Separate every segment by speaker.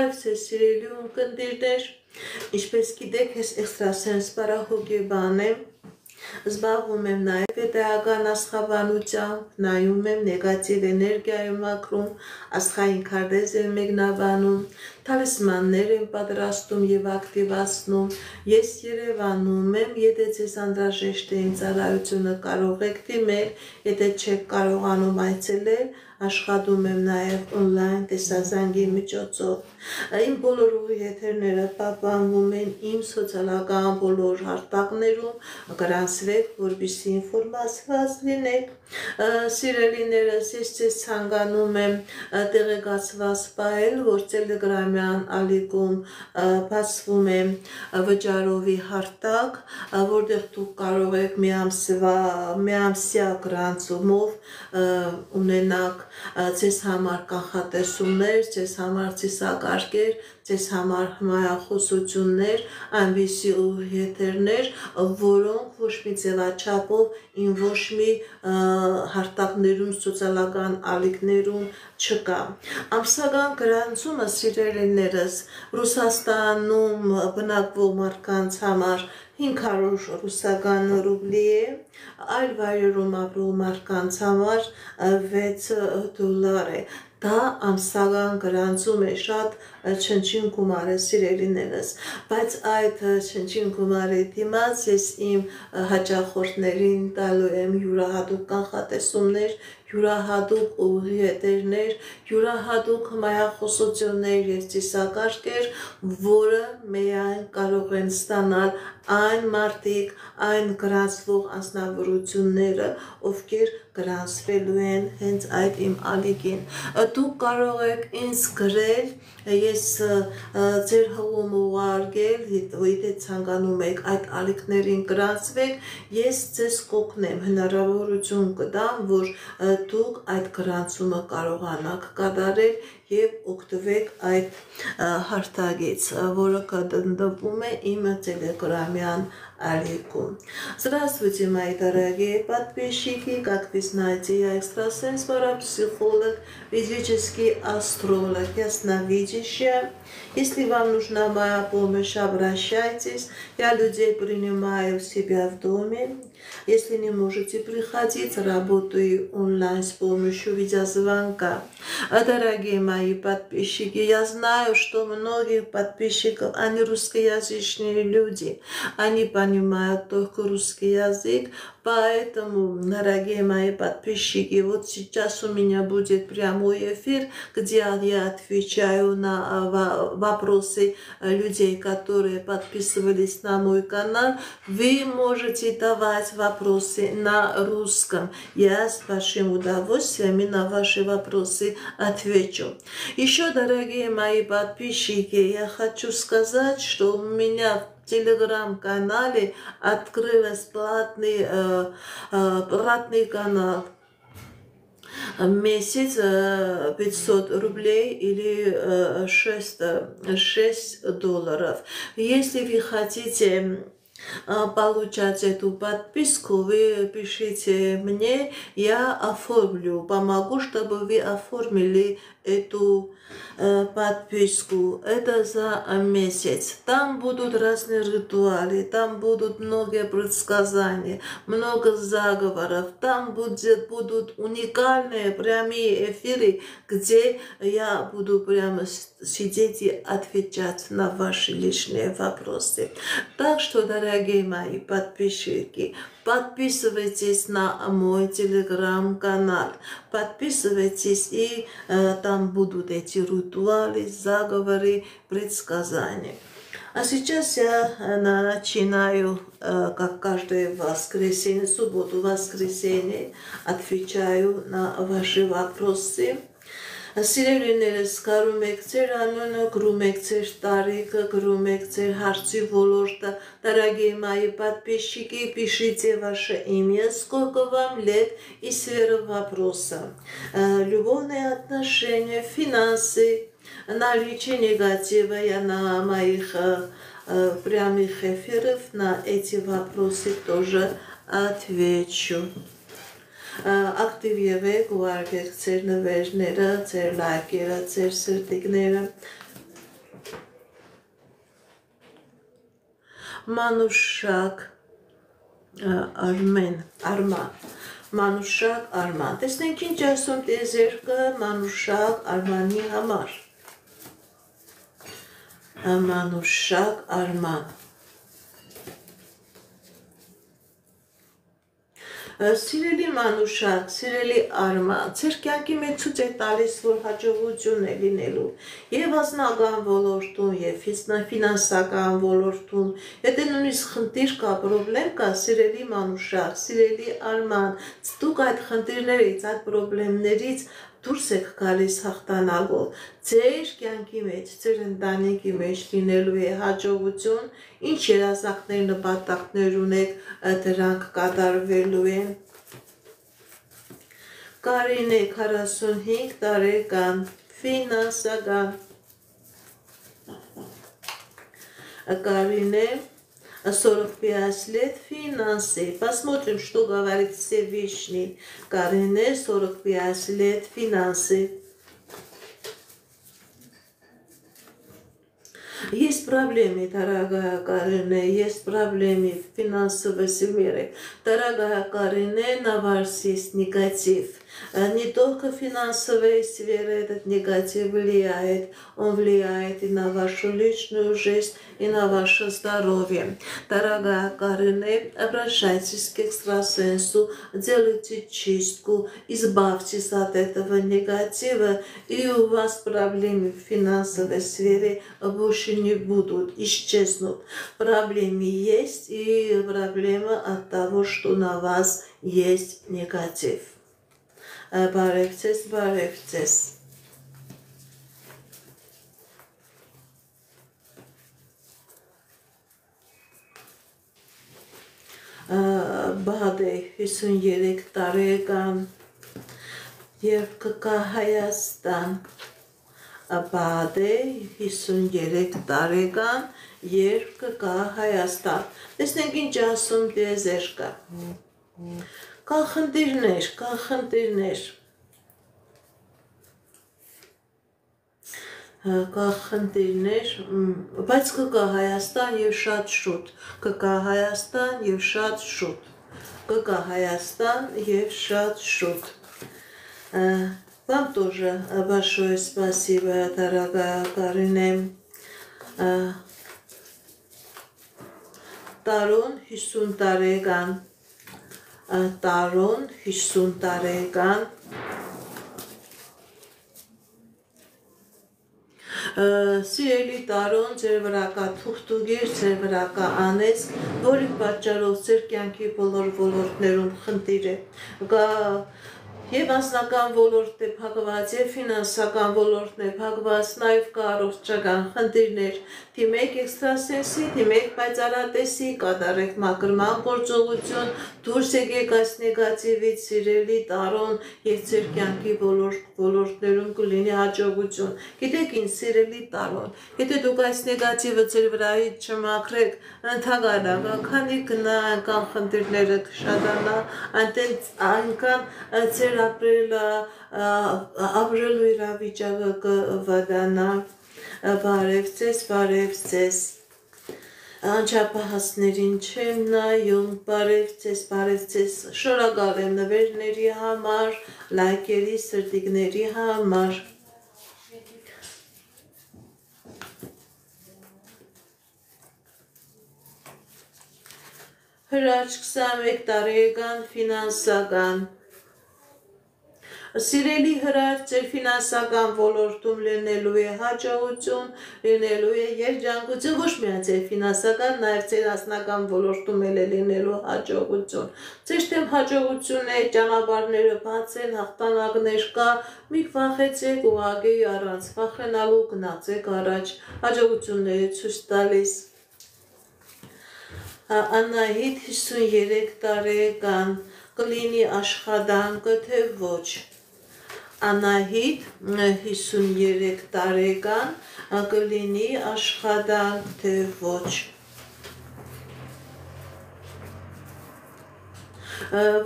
Speaker 1: Բարև ձեզ սիրելի ունկնդիրներ, ինչպես գիտեք, ես էքստրասենս պարահոգեբան եմ, զբաղվում եմ նաև պետական աստղաբանությամբ, նայում եմ նեգատիվ էներգիայի մակրում, աստղային քարտեզ եմ մեկնաբանում, թալիսմաններ եմ պատրաստում և ակտիվացնում, ես Երևանում եմ, եթե ձեզ անհրաժեշտ է իմ ծառայությունը կարող եք դիմել, եթե չեք կարողանում այցելել, աշխատում եմ նաև on-line տեսազանգի միջոցով։ Իմ բոլոր ուղիաթերները պահպանվում են իմ սոցիալական բոլոր հարթակներում, գրանցվեք, որպեսզի ինֆորմացված լինեք։ Սիրելիներս, ես ձեզ ցանկանում եմ տեղեկացված պահել, որ Telegram-յան ալիքում բացվում է վճարովի հարթակ, որտեղ դուք կարող եք միամսյա գրանցումով ունենաք ձեզ համար կանխատեսումներ, ձեզ համար ծիսակարգեր, ձեզ համար հմայախոսություններ, այնպիսի ուղիաթերներ, որոնք ոչ մի ձևաչափով իմ ոչ մի հարթակներում, սոցիալական ալիքներում չկա։ Ամսական գրանցումը, սիրելիներս, Ռուսաստանում բնակվող մարդկանց համար 500 ռուսական ռուբլի է, այլ վայրերում ապրող մարդկանց համար 6 դոլար է։ Դա ամսական գրանցում է, շատ չնչին գումար է, սիրելիներս, բայց այդ չնչին գումարի դիմաց ես իմ հաճախորդներին տալու եմ յուրահատուկ կանխատեսումներ, յուրահատուկ ուղիաթերներ, յուրահատուկ հմայախոսություններ և ծիսակարգեր, որը միայն կարող են ստանալ այն մարդիկ, այն գրանցվող անձնավորությունները, ովքեր գրանցվելու են հենց այդ իմ ալիքին։ Դուք կարող եք ինձ գրել, ես ձեր հղում ուղարկել, եթե ցանկանում եք այդ ալիքներին գրանցվեք, ես ձեզ կօգնեմ, հնարավորություն կտամ, որ դուք այդ գրանցումը կարողանաք կատարել և օգտվեք այդ հարթակից, որը կտնտվում է իմ Telegram-յան ալիքում։ Здравствуйте, мои дорогие подписчики, как вы знаете, я экстрасенс, парапсихолог, физический астролог, ясновидящая. Если вам нужна моя помощь, обращайтесь, я людей принимаю у себя в доме. Если не можете приходить, работаю онлайн с помощью видеозвонка. Дорогие мои подписчики, я знаю, что многих подписчиков, они русскоязычные люди, они понимают только русский язык, поэтому, дорогие мои подписчики, вот сейчас у меня будет прямой эфир, где я отвечаю на вопросы людей, которые подписывались на мой канал. Вы можете давать вопросы на русском. Я с вашим удовольствием на ваши вопросы отвечу. Еще, дорогие мои подписчики, я хочу сказать, что у меня в телеграм-канале открылся платный канал. Месяц 500 рублей или 6 долларов. Если вы хотите получать эту подписку, вы пишите мне, я оформлю, помогу, чтобы вы оформили эту подписку. Это за месяц. Там будут разные ритуалы, там будут много предсказаний, много заговоров, там будут уникальные прямые эфиры, где я буду прямо сидеть и отвечать на ваши личные вопросы. Так что, дорогие мои подписчики, подписывайтесь на мой телеграм-канал, подписывайтесь, и там будут эти ритуалы, заговоры, предсказания. А сейчас я начинаю, как каждое воскресенье, субботу, воскресенье, отвечаю на ваши вопросы. Սիրելիներս, կարում եք ձեր անունը, գրում եք ձեր տարիքը, գրում եք ձեր հարցի ոլորտը, дорогие мои подписчики, пишите ваше имя, сколько вам лет и сфера вопроса. Любовные отношения, финансы, наличие негатива, я на моих прямых эфирах на эти вопросы тоже отвечу. Ակտիվ եղեք, ուղարկեք ձեր նվերները, ձեր լայքերը, ձեր սրտիկները, Մանուշակ Արման Մանուշակ Արման տեսնենք ինչ ասում տիեզերքը Մանուշակ Արմանի համար Մանուշակ Արման Սիրելի Մանուշակ, սիրելի Արման, ձեր կյանքի մեջ ցույց է տալիս, որ հաջողություն է լինելու եւ անձնական ոլորտում եւ ֆինանսական ոլորտում, եթե նույնիսկ խնդիր կա, պրոբլեմ կա, սիրելի Մանուշակ, սիրելի Արման, դուք այդ խնդիրներից, այդ պրոբլեմներից դուրս եք գալիս հաղթանակով, ձեր կյանքի մեջ, ձեր ընտանիքի մեջ լինելու է հաջողություն, ինչ երազանքներ, նպատակներ ունեք, դրանք կատարվելու են։ Կարինե 45 տարեկան, ֆինանսական, Карине 45 лет финансы. Посмотрим, что говорит Всевышний. Карине 45 лет финансы. Есть проблемы, дорогая Карине, есть проблемы в финансовой сфере. Дорогая Карине, на вас есть негатив. Не только в финансовой сфере этот негатив влияет, он влияет и на вашу личную жизнь, и на ваше здоровье. Дорогая Карине, обращайтесь к экстрасенсу, делайте чистку, избавьтесь от этого негатива, и у вас проблемы в финансовой сфере больше не будут, исчезнут. Проблемы есть, и проблема от того, что на вас есть негатив. Բարևձես, բարևձես։ Բադե 53 տարեկան և կկա Հայաստան։ Բադե 53 տարեկան և կկա Հայաստան։ Տեսնենք ինչ ասում տիեզերքը։ Կա խնդիրներ, բայց կկա Հայաստան և շատ շուտ, կկա Հայաստան և շատ շուտ, կկա Հայաստան և շատ շուտ։ Вам тоже большое спасибо, дорогая Карине. Տարոն 50 տարեկան, Տարոն 50 տարեկան, Սիրելի Տարոն, ձեր վրա կա թուղթուգիր, ձեր վրա կա անեծք, որի պատճառով ձեր կյանքի բոլոր ոլորտներում խնդիր է։ Եվ անձնական ոլորտն է փակված, եւ ֆինանսական ոլորտն է փակված, նաեւ կա առողջական խնդիրներ։ Դիմեք էքստրասենսի, դիմեք պայծառատեսի, կատարեք մաքրման գործողություն, դուրս եկեք այս նեգատիվից, սիրելի Տարոն, եւ ձեր կյանքի ոլորտներում կլինի հաջողություն։ Գիտեք ինչ, սիրելի Տարոն, եթե դուք այս նեգատիվը ձեր վրայից չմաքրեք, ընդհանրապես քանի գնահատական խնդիրները կշատանա, այնքան ձեր ապրելու իրավիճակը կվատանա։ Բարևձես, բարևձես։ Անչափահասներին չեմ նայում, բարևձես, բարևձես։ Շնորհակալ եմ նվերների համար, լայքերի, սրտիկների համար։ Հրաչ 21 տարեկան, ֆինանսական։ Սիրելի հրաչ, ձեր ֆինանսական ոլորտում լինելու է հաջողություն, լինելու է երջանկություն, ոչ միայն ձեր ֆինանսական, նաև ձեր անձնական ոլորտում էլ է լինելու հաջողություն։ Ձեր դեմ հաջողություն է, ճանապարհները բաց են, հաղթանակներ կա, մի վախեցեք, ուղղակի առանց վախենալու գնացեք առաջ, հաջողությունները ցույց տալիս։ Անահիտ 53 տարեկան, կլինի աշխատանքը, թե ոչ։ Անահիտ 53 տարեկան, կլինի աշխատանք, թե ոչ։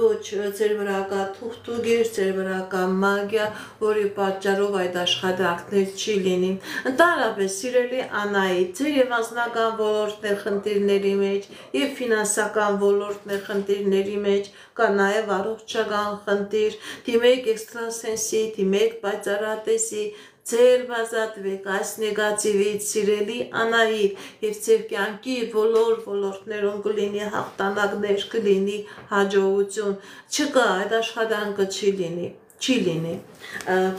Speaker 1: ոչ ձեր վրա կա թուղթուգիր, ձեր վրա կա մագիա, որի պատճառով այդ աշխատանքներ չի լինի։ Ընդհանրապես, սիրելի Անայի, ձեր եւ անձնական ոլորտն է խնդիրների մեջ, եւ ֆինանսական ոլորտն է խնդիրների մեջ, կա նաեւ առողջական խնդիր, դիմեք էքստրասենսի, դիմեք պայծառատեսի, ձեր բազատվեք այս նեգատիվից, սիրելի Անահիտ, եւ ձեր կյանքի բոլոր ոլորտներում կլինի հաղթանակներ, կլինի հաջողություն, չկա այդ աշխատանքը չի լինի,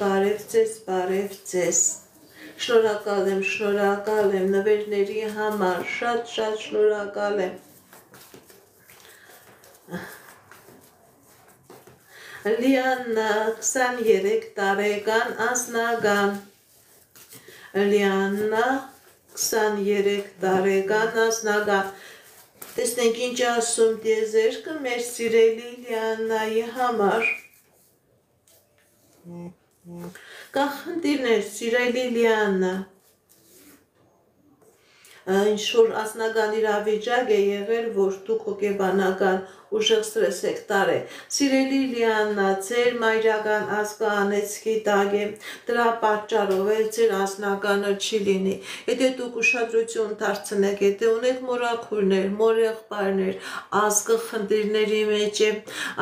Speaker 1: բարև ձեզ, շնորհակալ եմ նվերների համար, շատ շնորհակալ եմ։ Լիաննա 23 տարեկան անձնական, Լիաննա 23 տարեկան անձնական, տեսնենք ինչ ասում տիեզերքը մեր սիրելի Լիաննայի համար, կա խնդիրներ սիրելի Լիաննա, ինչ-որ անձնական իրավիճակ է եղել, որ դուք հոգեբանական ուժեղ ստրես եք տարել։ Սիրելի Լիաննա, ձեր մայրական ազգը անեծքի տակ է, դրա պատճառով էլ ձեր անձնականը չի լինի։ Եթե դուք ուշադրություն դարձնեք, եթե ունեք մորաքույրներ, մորեղբայրներ, ազգը խնդիրների մեջ է,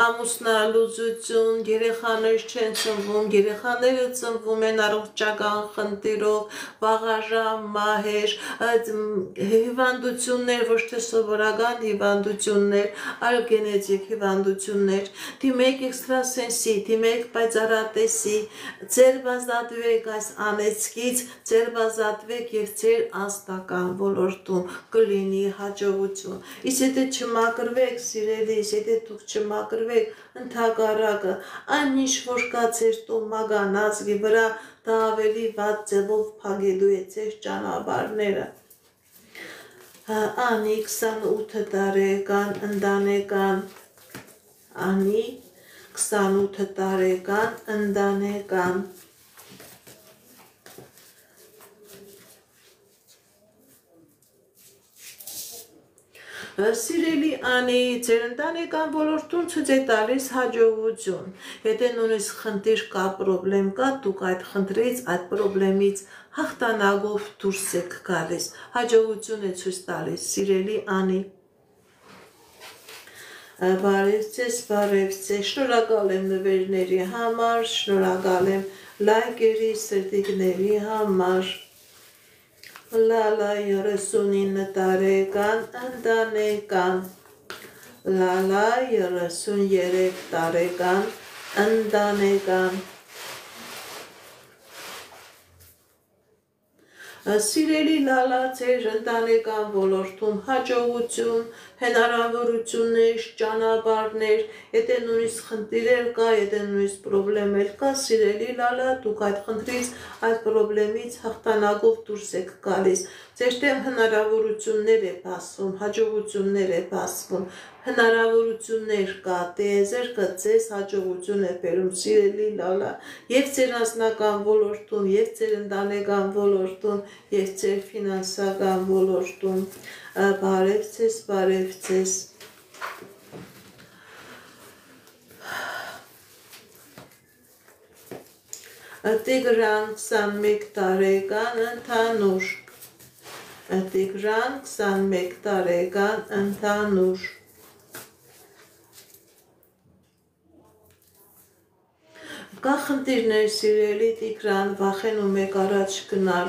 Speaker 1: ամուսնալուծություն, երեխաներ չեն ծնվում, երեխաները ծնվում են առողջական խնդիրով, վաղաժամ մահեր, հիվանդություններ, ոչ թե սովորական հիվանդություններ, այլ գենետիկ հիվանդություններ, դիմեք էքստրասենսի, դիմեք պայծառատեսի, ձեր բազատվեք այս անեծքից, ձեր բազատվեք եւ ձեր անձնական ոլորտում կլինի հաջողություն։ Իսկ եթե չմակրվեք, սիրելիս, եթե դուք չմակրվեք, ընդհակառակը, այն ինչ որ կա ձեր տոմական ազգի վրա, դա ավելի վատ ձևով փակելու է ձեր ճանապարհները։ Անի 28 տարեկան ընտանեկան, Անի 28 տարեկան ընտանեկան, Սիրելի Անի, ձեր ընտանեկան ոլորտում ցույց է տալիս հաջողություն։ Եթե նույնիսկ խնդիր կա, պրոբլեմ կա, դուք այդ խնդրից, այդ պրոբլեմից հաղթանակով դուրս եք գալիս։ Հաջողություն է ցույց տալիս, սիրելի Անի։ Բարև ձեզ, շնորհակալ եմ նվերների համար, շնորհակալ եմ լայքերի, սրտիկների համար։ Լալա 39 տարեկան ընտանեկան, Լալա 33 տարեկան ընտանեկան, Սիրելի Լալա, ձեր ընտանեկան ոլորտում հաջողություն, հնարավորություններ, ճանապարհներ, եթե նույնիսկ խնդիրներ կա, եթե նույնիսկ պրոբլեմներ կա, սիրելի Լալա, դուք այդ խնդրից, այդ պրոբլեմից հաղթանակով դուրս եք գալիս։ Ձեր դեմ հնարավորություններ է բացվում, հաջողություններ է բացվում, հնարավորություններ կա, տիեզերքը ձեզ հաջողություն է բերում, սիրելի Լալա, եւ ձեր անձնական ոլորտում, եւ ձեր ընտանեկան ոլորտում, եւ ձեր ֆինանսական ոլորտում։ Բարև ձեզ։ Տիգրան 21 տարեկան ընդհանուր, Տիգրան 21 տարեկան ընդհանուր, Կա խնդիրներ, սիրելի Տիգրան, վախենում եք առաջ գնալ,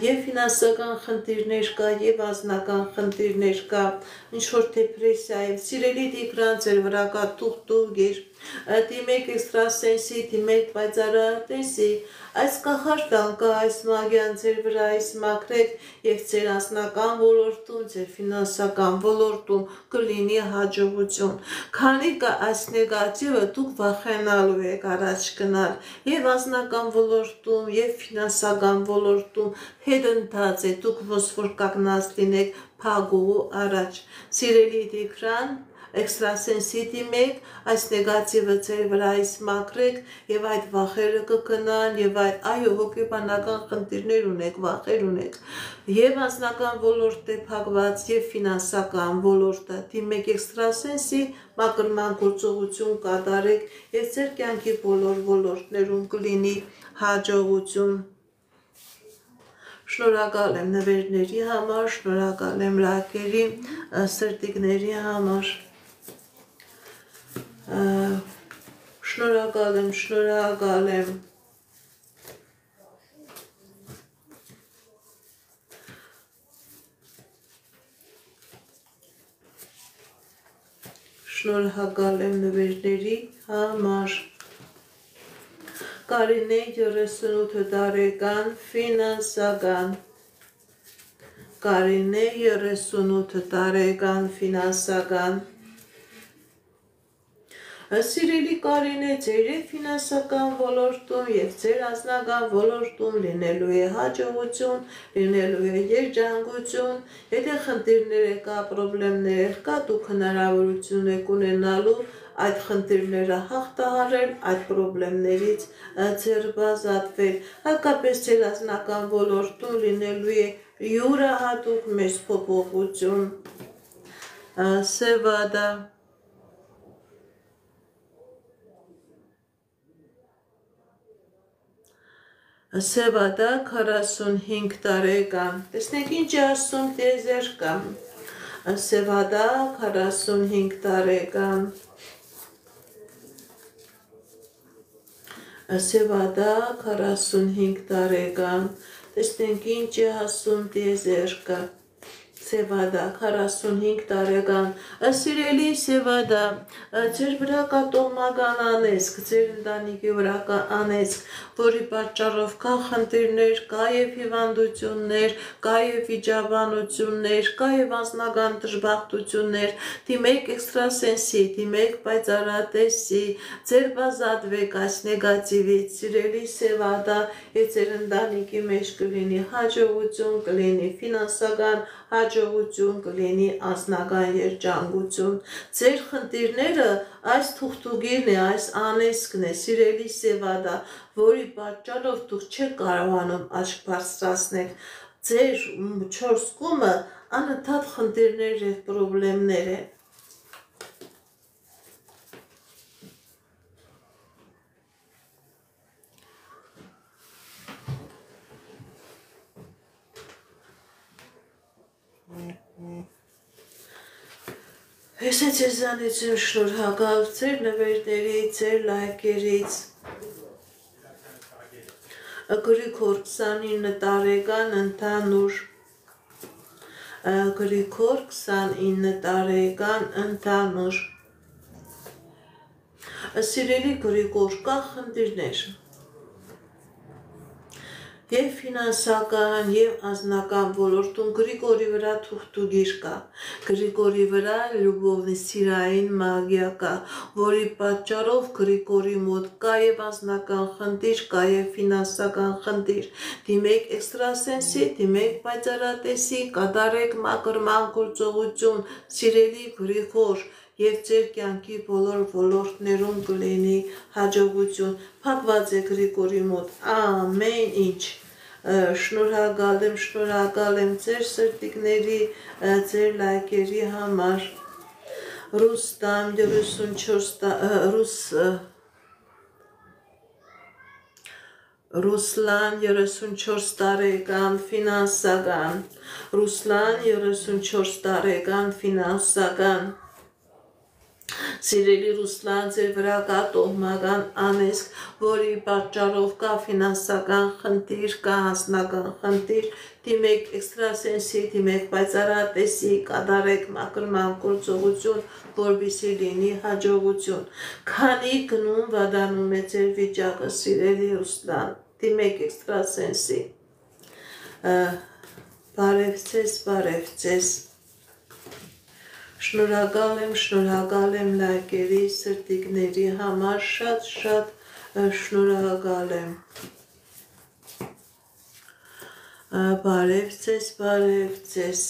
Speaker 1: եւ ֆինանսական խնդիրներ կա, եւ անձնական խնդիրներ կա, ինչ-որ դեպրեսիա է, սիրելի Տիգրան, ձեր վրա կա թուղթուգիր, դիմեք էքստրասենսի, դիմեք պայծառատեսի, այս կախարդան կա, այս մագիան ձեր վրա մաքրեք եւ ձեր անձնական ոլորտում, ձեր ֆինանսական ոլորտում կլինի հաջողություն։ Քանի կա այս նեգատիվը, դուք վախենալու եք առաջ գնալ եւ անձնական ոլորտում եւ ֆինանսական ոլորտում հետընթաց է, դուք ոնց որ կանգնած լինեք փագու առաջ։ Սիրելի Տիգրան, էքստրասենսի դիմեք, այս նեգատիվը ձեր վրայից մաքրեք եւ այդ վախերը կգնան եւ այդ այո հոգեբանական խնդիրներ ունեք, վախեր ունեք եւ անձնական ոլորտը փակված եւ ֆինանսական ոլորտը դիմեք էքստրասենսի մաքրման գործողություն կատարեք եւ ձեր կյանքի բոլոր ոլորտներում կլինի հաջողություն Շնորհակալ եմ նվերների համար, շնորհակալ եմ լայքերի, սրտիկների համար, շնորհակալ եմ, շնորհակալ եմ նվերների համար, Կարինե 38 տարեկան ֆինանսական Կարինե 38 տարեկան ֆինանսական Սիրելի Կարինե ձեր ֆինանսական ոլորտում եւ ձեր անձնական ոլորտում լինելու է հաջողություն, լինելու է երջանկություն, եթե խնդիրներ կա, պրոբլեմներ կա, դուք հնարավորություն եք ունենալու այդ խնդիրները հաղթահարել, այդ պրոբլեմներից ձերբազատվել, հատկապես ձեր անձնական ոլորտում լինելու է յուրահատուկ մեծ փոփոխություն, Սևադա Սևադա 45 տարեկան, տեսնեք ինչ ասում տեզերկա, Սևադա 45 տարեկան, Սևադա 45 տարեկան, տեսնենք ինչ է ասում տեզերկա, Սևադա 45 տարեկան, սիրելի Սևադա, ձեր վրա կա տոհմական անեծք, ձեր ընտանիքի վրա կա անեծք, որի պատճառով կա խնդիրներ, կա եւ հիվանդություններ, կա եւ վիճաբանություններ, կա եւ անձնական դժբախտություններ, դիմեք էքստրասենսի, դիմեք պայծառատեսի, ձերբազատվեք այս նեգատիվից, սիրելի Սևադա, եւ ձեր ընտանիքի մեջ կլինի հաջողություն, կլինի ֆինանսական հաջողություն կլինի անձնական երջանկություն, ձեր խնդիրները այս թուղթուգիրն է, այս անեծքն է, սիրելի Սևադա, որի պատճառով դուք չեք կարողանում աչք բարձրացնել, ձեր 4 կողմը անընդհատ խնդիրներ եւ պրոբլեմներ է, Ես ձեզանից եմ շնորհակալ ձեր նվերներից, ձեր լայքերից, Գրիգոր 29 տարեկան ընդհանուր, Գրիգոր 29 տարեկան ընդհանուր, Սիրելի Գրիգոր, կա խնդիրներ, եւ ֆինանսական եւ անձնական ոլորտում Գրիգորի վրա թուղթուգիր կա, Գրիգորի վրա լյուբովնի սիրային մագիա կա, որի պատճառով Գրիգորի մոտ կա եւ անձնական խնդիր, կա եւ ֆինանսական խնդիր, դիմեք էքստրասենսի, դիմեք պայծառատեսի, կատարեք մաքրման գործողություն, սիրելի Գրիգոր, եւ ձեր կյանքի բոլոր ոլորտներում կլինի հաջողություն, փակված է Գրիգորի մոտ ամեն ինչ, շնորհակալ եմ ձեր սրտիկների, ձեր լայքերի համար, Ռուստամ 34 Ռուսլան 34 տարեկան ֆինանսական, Ռուսլան 34 տարեկան ֆինանսական, Սիրելի Ռուսլան, ձեր վրա կա տոհմական անեծք, որի պատճառով կա ֆինանսական խնդիր, կա անձնական խնդիր, դիմեք էքստրասենսի, դիմեք պայծառատեսի, կատարեք մաքրման գործողություն, որպեսզի լինի հաջողություն, քանի գնում վատանում է ձեր վիճակը, սիրելի Ռուսլան, դիմեք էքստրասենսի, բարև ձեզ, Շնորհակալ եմ լայքերի, սրտիկների համար, շատ շնորհակալ եմ, բարև ձեզ,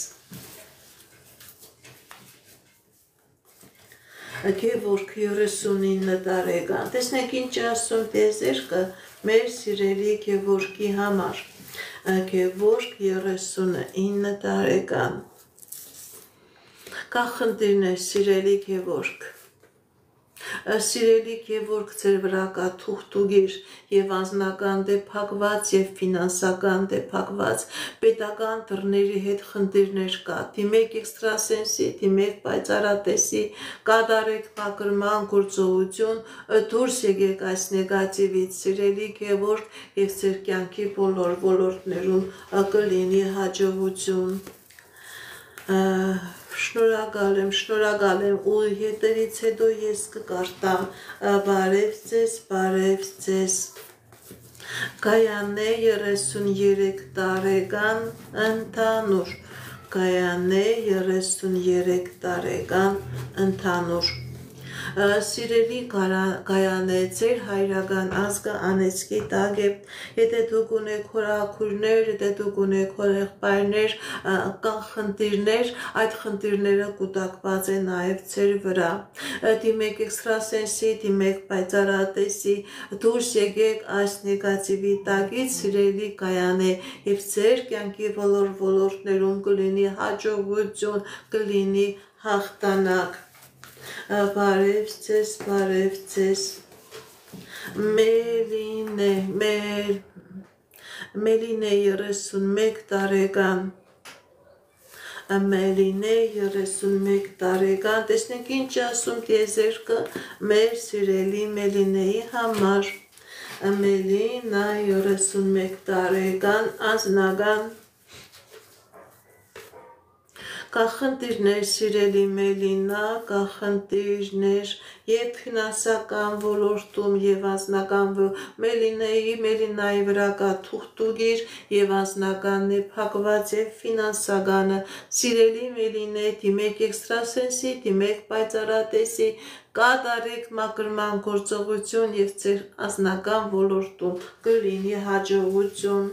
Speaker 1: Գևորգ 39 տարեկան։ Տեսնեք ինչ ասում տիեզերքը մեր սիրելի Գևորգի համար։ Գևորգ 39 տարեկան։ Կա խնդիրներ, սիրելի Գևորգ։ Սիրելի Գևորգ, ձեր վրա կա թուղթուգիր եւ անձնական դեպակված եւ ֆինանսական դեպակված պետական դռների հետ խնդիրներ կա։ Դիմեք էքստրասենսի, դիմեք պայծառատեսի, կատարեք փակրման գործողություն, դուրս եկեք այս նեգատիվից, սիրելի Գևորգ, եւ ձեր կյանքի բոլոր ոլորտներում կլինի հաջողություն։ Շնորհակալ եմ ու հետևից հետո ես կկարտամ բարև ձեզ Գայանե 33 տարեկան ընդհանուր Գայանե 33 տարեկան ընդհանուր Սիրելի Գայանե, ձեր հայրական ազգը անեծքի տակ է, եթե դուք ունեք հորաքույրներ, եթե դուք ունեք հորեղբայրներ, կան խնդիրներ, այդ խնդիրները կուտակված է նաև ձեր վրա։ Դիմեք էքստրասենսի, դիմեք պայծառատեսի, դուրս եկեք այս նեգատիվի տակից, սիրելի Գայանե, եւ ձեր կյանքի բոլոր ոլորտներում կլինի հաջողություն, կլինի հաղթանակ։ Բարև ձեզ Մելինե 31 տարեկան Մելինե 31 տարեկան տեսնենք ինչ ասում տիեզերքը մեր սիրելի Մելինեի համար Մելինա 31 տարեկան անձնական Կա խնդիրներ, սիրելի Մելինա, կա խնդիրներ եւ ֆինանսական ոլորտում եւ անձնական Մելինայի վրա կա թուղթուգիր եւ անձնականն է փակված եւ ֆինանսականը։ Սիրելի Մելինե, դիմեք էքստրասենսի, դիմեք պայծառատեսի, կատարեք մաքրման գործողություն եւ ձեր անձնական ոլորտում կլինի հաջողություն։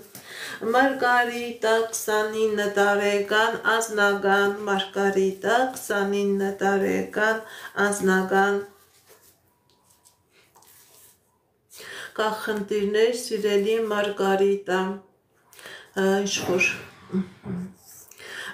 Speaker 1: Մարգարիտա 29 տարեկան անձնական Մարգարիտա 29 տարեկան անձնական Կա խնդիրներ սիրելի Մարգարիտա Ինչ-որ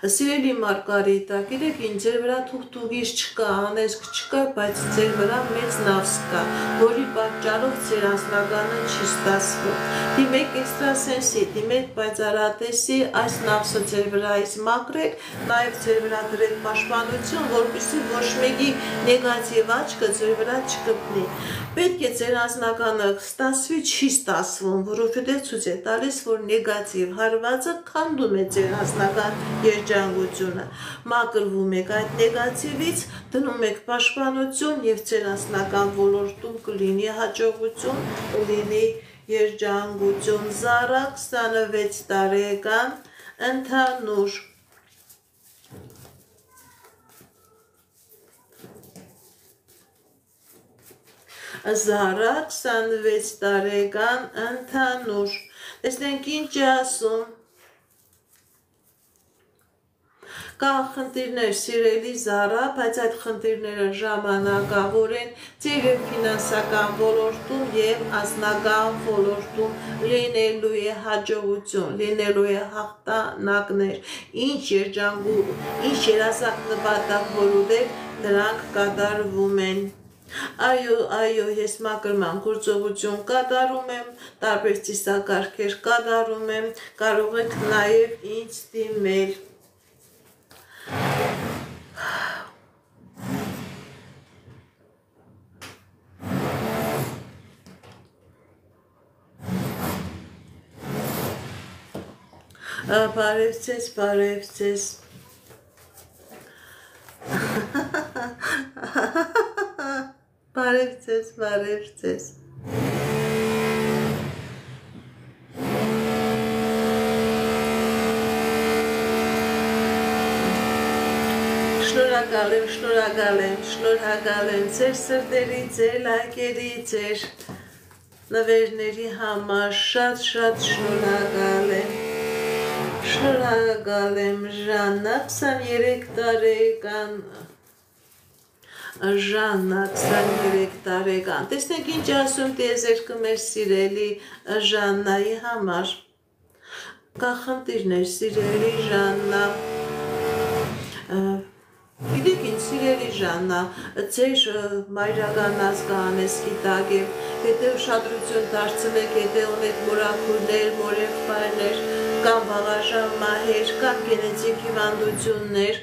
Speaker 1: Սիրելի Մարգարիտա, գիտեք ինչ, ձեր վրա թուղթուգիր չկա, անեծք չկա, բայց ձեր վրա մեծ նավս կա, որի պատճառով ձեր անձնականը չի ստացվում։ Դիմեք էքստրասենսի, դիմեք պայծառատեսի, այս նավսը ձեր վրայից մաքրեք, նաև ձեր վրա դրեք պաշտպանություն, որպեսզի ոչ մեկի նեգատիվ աչքը ձեր վրա չկպնի։ Պետք է ձեր անձնականը ստացվի, չի ստացվում, որովհետև ցույց է տալիս, որ նեգատիվ հարվածը քանդում է ձեր անձնական երջանկությունը։ Մաքրվում եք այդ նեգատիվից, դնում եք պաշտպանություն եւ ձեր անձնական ոլորտում կլինի հաջողություն, կլինի երջանկություն։ Զարա 26 տարեկան ընդհանուր Զարա 26 տարեկան ընդհանուր Տեսնենք ինչ է ասում Կա խնդիրներ սիրելի Զարա, բայց այդ խնդիրները ժամանակավոր են ձեր ֆինանսական ոլորտում եւ անձնական ոլորտում լինելու է հաջողություն, լինելու է հաղթանակներ, ինչ երազանք նպատակ որ ունեք, դրանք կատարվում են։ Այո, ես մաքրման գործողություն կատարում եմ, տարբեր ծիսակարգեր կատարում եմ, կարող եք նաև ինձ դիմել։ Բարև ձեզ, բարև ձեզ։ Բարև ձեզ, բարև ձեզ։ Շնորհակալ եմ ձեր սրտերի, ձեր լայքերի, ձեր նվերների համար, շատ շնորհակալ եմ։ Շնորհակալ եմ Ժաննա 23 տարեկան Ժաննա 23 տարեկան։ Տեսնենք ինչ ասում տիեզերքը մեր սիրելի Ժաննայի համար։ Կա խնդիրներ, սիրելի Ժաննա։ Գիտեք ինչ, սիրելի Ժաննա, ձեր մայրական ազգան է սպիտակ է, եթե ուշադրություն դարձնեք, եթե ունեք մորաքուրներ, մորեղբայրներ, կամ վաղաժամ մահեր, կամ գենետիկ հիվանդություններ,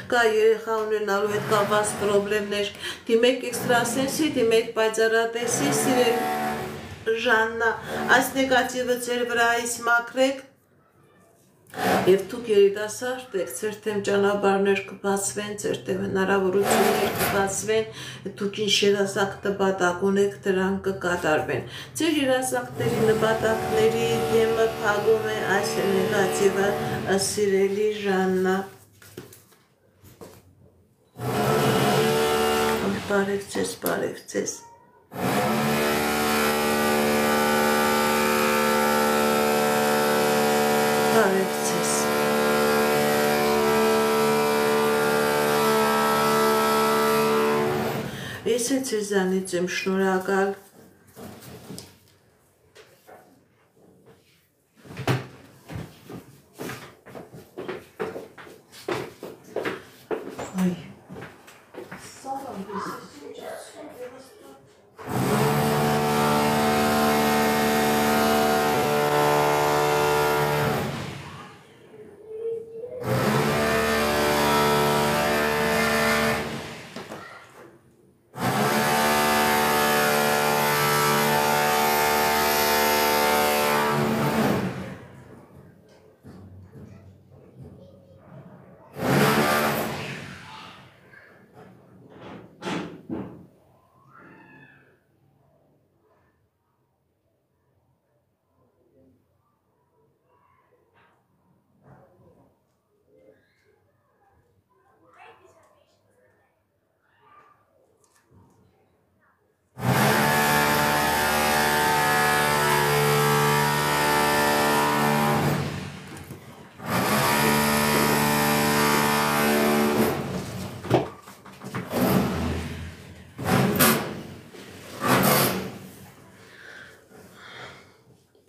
Speaker 1: կա երեխա ունենալու հետ կապված պրոբլեմներ, դիմեք էքստրասենսի, դիմեք պայծառատեսի, սիրելի Ժաննա, այս նեգատիվը ձեր վրայից մաքրեք եւ դուք երիտասարդ եք, ձեր թեմ ճանապարհներ կբացվեն, ձեր թեմ հնարավորություններ կբացվեն, դուք ինչ երազանք նպատակ ունեք, դրանք կկատարվեն։ Ձեր երազանքների նպատակների թեմը փակում է այս նեգատիվը, սիրելի Ժաննա։ Բարև ձեզ, բարև ձեզ։ Բարև ձեզ։ Ես է ձեզանից եմ շնորհակալ։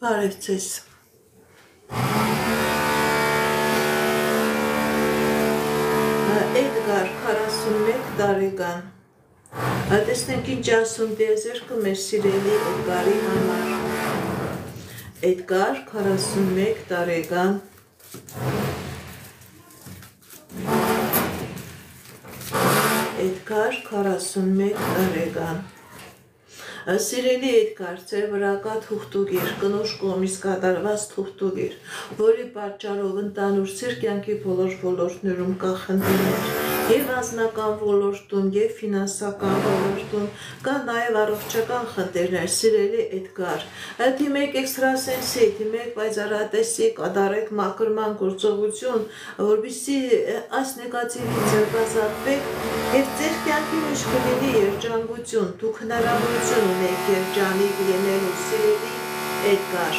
Speaker 1: Բարև ձեզ։ Էդգար 41 տարեկան։ Տեսնենք ինչ ասում տիեզերքը մեր սիրելի Էդգարի համար։ Էդգար 41 տարեկան։ Էդգար 41 տարեկան։ Սիրելի Էդգար, ձեր վրա կա թուղթուղիր, կնոջ կողմից կատարված թուղթուղիր, որի պատճառով ընդհանուր ձեր կյանքի բոլոր ոլորտներում կա խնդիրներ, եւ անձնական ոլորտում, եւ ֆինանսական ոլորտում, կա նաեւ առողջական խնդիրներ, սիրելի Էդգար։ Դիմեք էքստրասենսի, դիմեք պայծառատեսի, կատարեք մաքրման գործողություն, որպեսզի այս նեգատիվից ձերբազատվեք եւ ձեր կյանքի մեջ կլինի երջանկություն, դուք հնարավորություն ունեք երջանիկ լինելու, սիրելի Էդգար։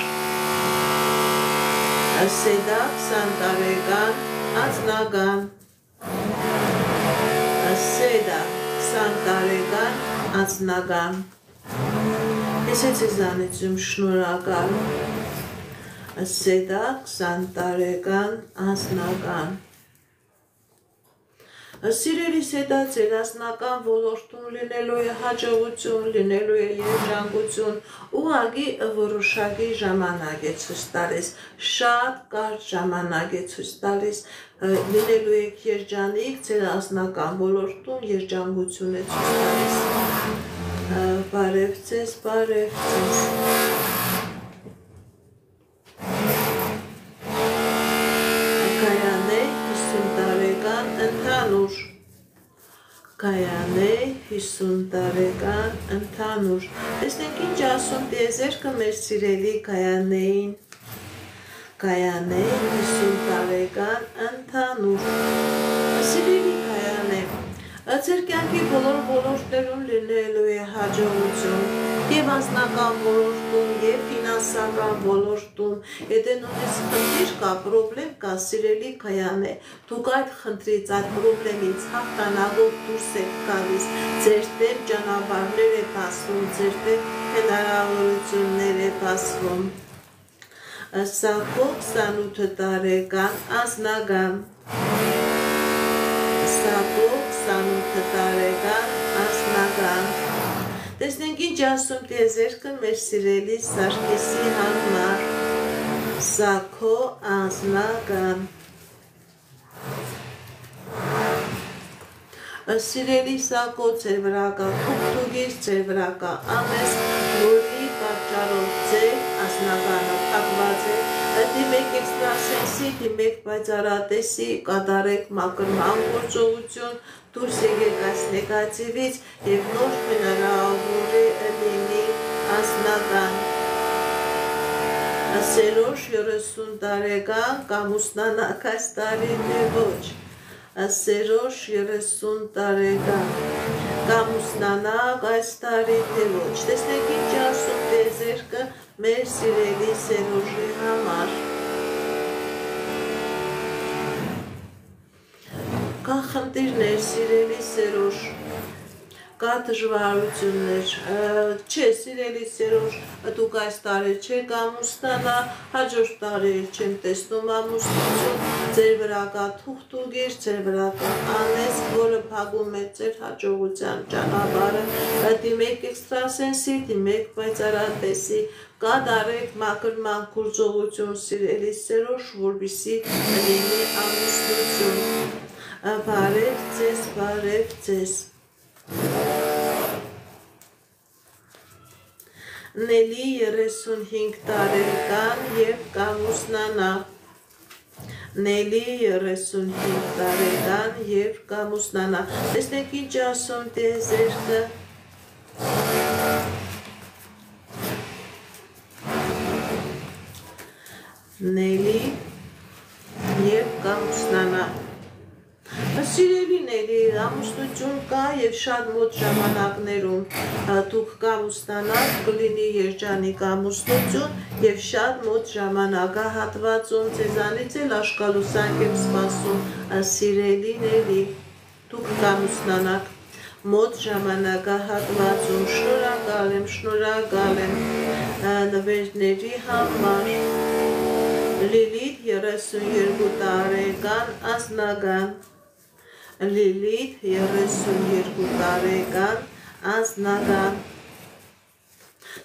Speaker 1: Սեդա 20 տարեկան, անձնական։ Սեդա 20 տարեկան, անձնական։ Ես ձեզանից եմ շնորհակալ։ Սեդա 20 տարեկան, անձնական։ Սիրելի Սեդա, ձեր անձնական ոլորտում լինելու է հաջողություն, լինելու է երջանկություն, ուղղակի որոշակի ժամանակ է ցույց տալիս, շատ կարճ ժամանակ է ցույց տալիս, լինելու եք երջանիկ, ձեր անձնական ոլորտում երջանկություն է ցույց տալիս։ Բարև ձեզ, բարև ձեզ։ Կայանե 50 տարեկան, ընդհանուր։ Կայանե 50 տարեկան, ընդհանուր։ Տեսնենք ինչ ասում տիեզերքը մեր սիրելի Կայանեին։ Կայանե 50 տարեկան, ընդհանուր։ Սիրելի Կայանե, Ձեր կյանքի բոլոր ոլորտներում լինելու է հաջողություն, եւ անձնական ոլորտում, եւ ֆինանսական ոլորտում, եթե նույնիսկ խնդիր կա, պրոբլեմ կա, սիրելի քայանե, դուք այդ խնդրից, այդ պրոբլեմից հաղթանակով դուրս եք գալիս, ձեր դեմ ճանապարհներ է բացվում, ձեր դեմ հնարավորություններ է բացվում։ Սակո 28 տարեկան անձնական Սակո 28 տարեկան անձնական Տեսնենք ինչ ասում տիեզերքը մեր սիրելի Սարգիսի համար Սակո անձնական Սիրելի Սակո ձեր վրա կա թուղթուգիր, ձեր վրա կա ամես, որի պատճառով ձեր անձնականը փակված է, դիմեք էքստրասենսի, դիմեք պայծառատեսի, կատարեք մաքրման գործողություն, դուրս եկեք այս նեգատիվից եւ նոր հնարավոր է լինի անձնական Սերոժ 30 տարեկան կամ ուսնանակ այս տարի թե ոչ Սերոժ 30 տարեկան կամ ուսնանակ այս տարի թե ոչ տեսնեք ինչ ասում տիեզերքը մեր սիրելի Սերոժի համար կա խնդիրներ սիրելի Սերոժ կա դժվարություններ չէ սիրելի Սերոժ դուք այս տարի չեք ամուսնանա հաջորդ տարի չեմ տեսնում ամուսնություն ձեր վրա կա թուղթուգիր ձեր վրա կա անես որը փակում է ձեր հաջողության ճանապարհը դիմեք էքստրասենսի դիմեք պայծառատեսի կատարեք մաքրման գործողություն սիրելի Սերոժ որպեսզի լինի ամուսնություն բարև ձեզ Նելի 35 տարեկան եւ կամուսնանա Նելի 35 տարեկան եւ կամուսնանա Տեսնեք ինչ ասում տիեզերքը Նելի եւ կամուսնանա Սիրելի Նելի, ամուսնություն կա եւ շատ մոտ ժամանակներում դուք կամուսնանաք, կլինի երջանիկ ամուսնություն եւ շատ մոտ ժամանակահատվածում ձեզանից էլ աշկալուսանք եք սպասում, սիրելի Նելի, դուք կամուսնանաք մոտ ժամանակահատվածում, շնորհակալ եմ նվերների համար Լիլիթ 32 տարեկան անձնական Լիլիթ 32 տարեկան անձնական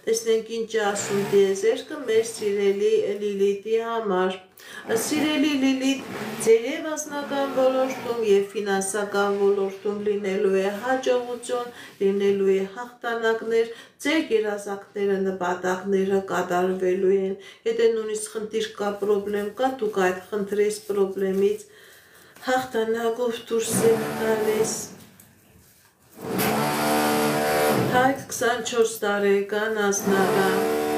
Speaker 1: Տեսնենք ինչ ասում տիեզերքը մեր սիրելի Լիլիթի համար Սիրելի Լիլիթ, ձեր եւ անձնական ոլորտում եւ ֆինանսական ոլորտում լինելու է հաջողություն, լինելու է հաղթանակներ, ձեր երազանքները, նպատակները կատարվելու են։ Եթե նույնիսկ խնդիր կա, պրոբլեմ կա, դուք այդ խնդրից, պրոբլեմից հաղթանակով դուրս եք գալիս։ Հայք 24 տարեկան անձնական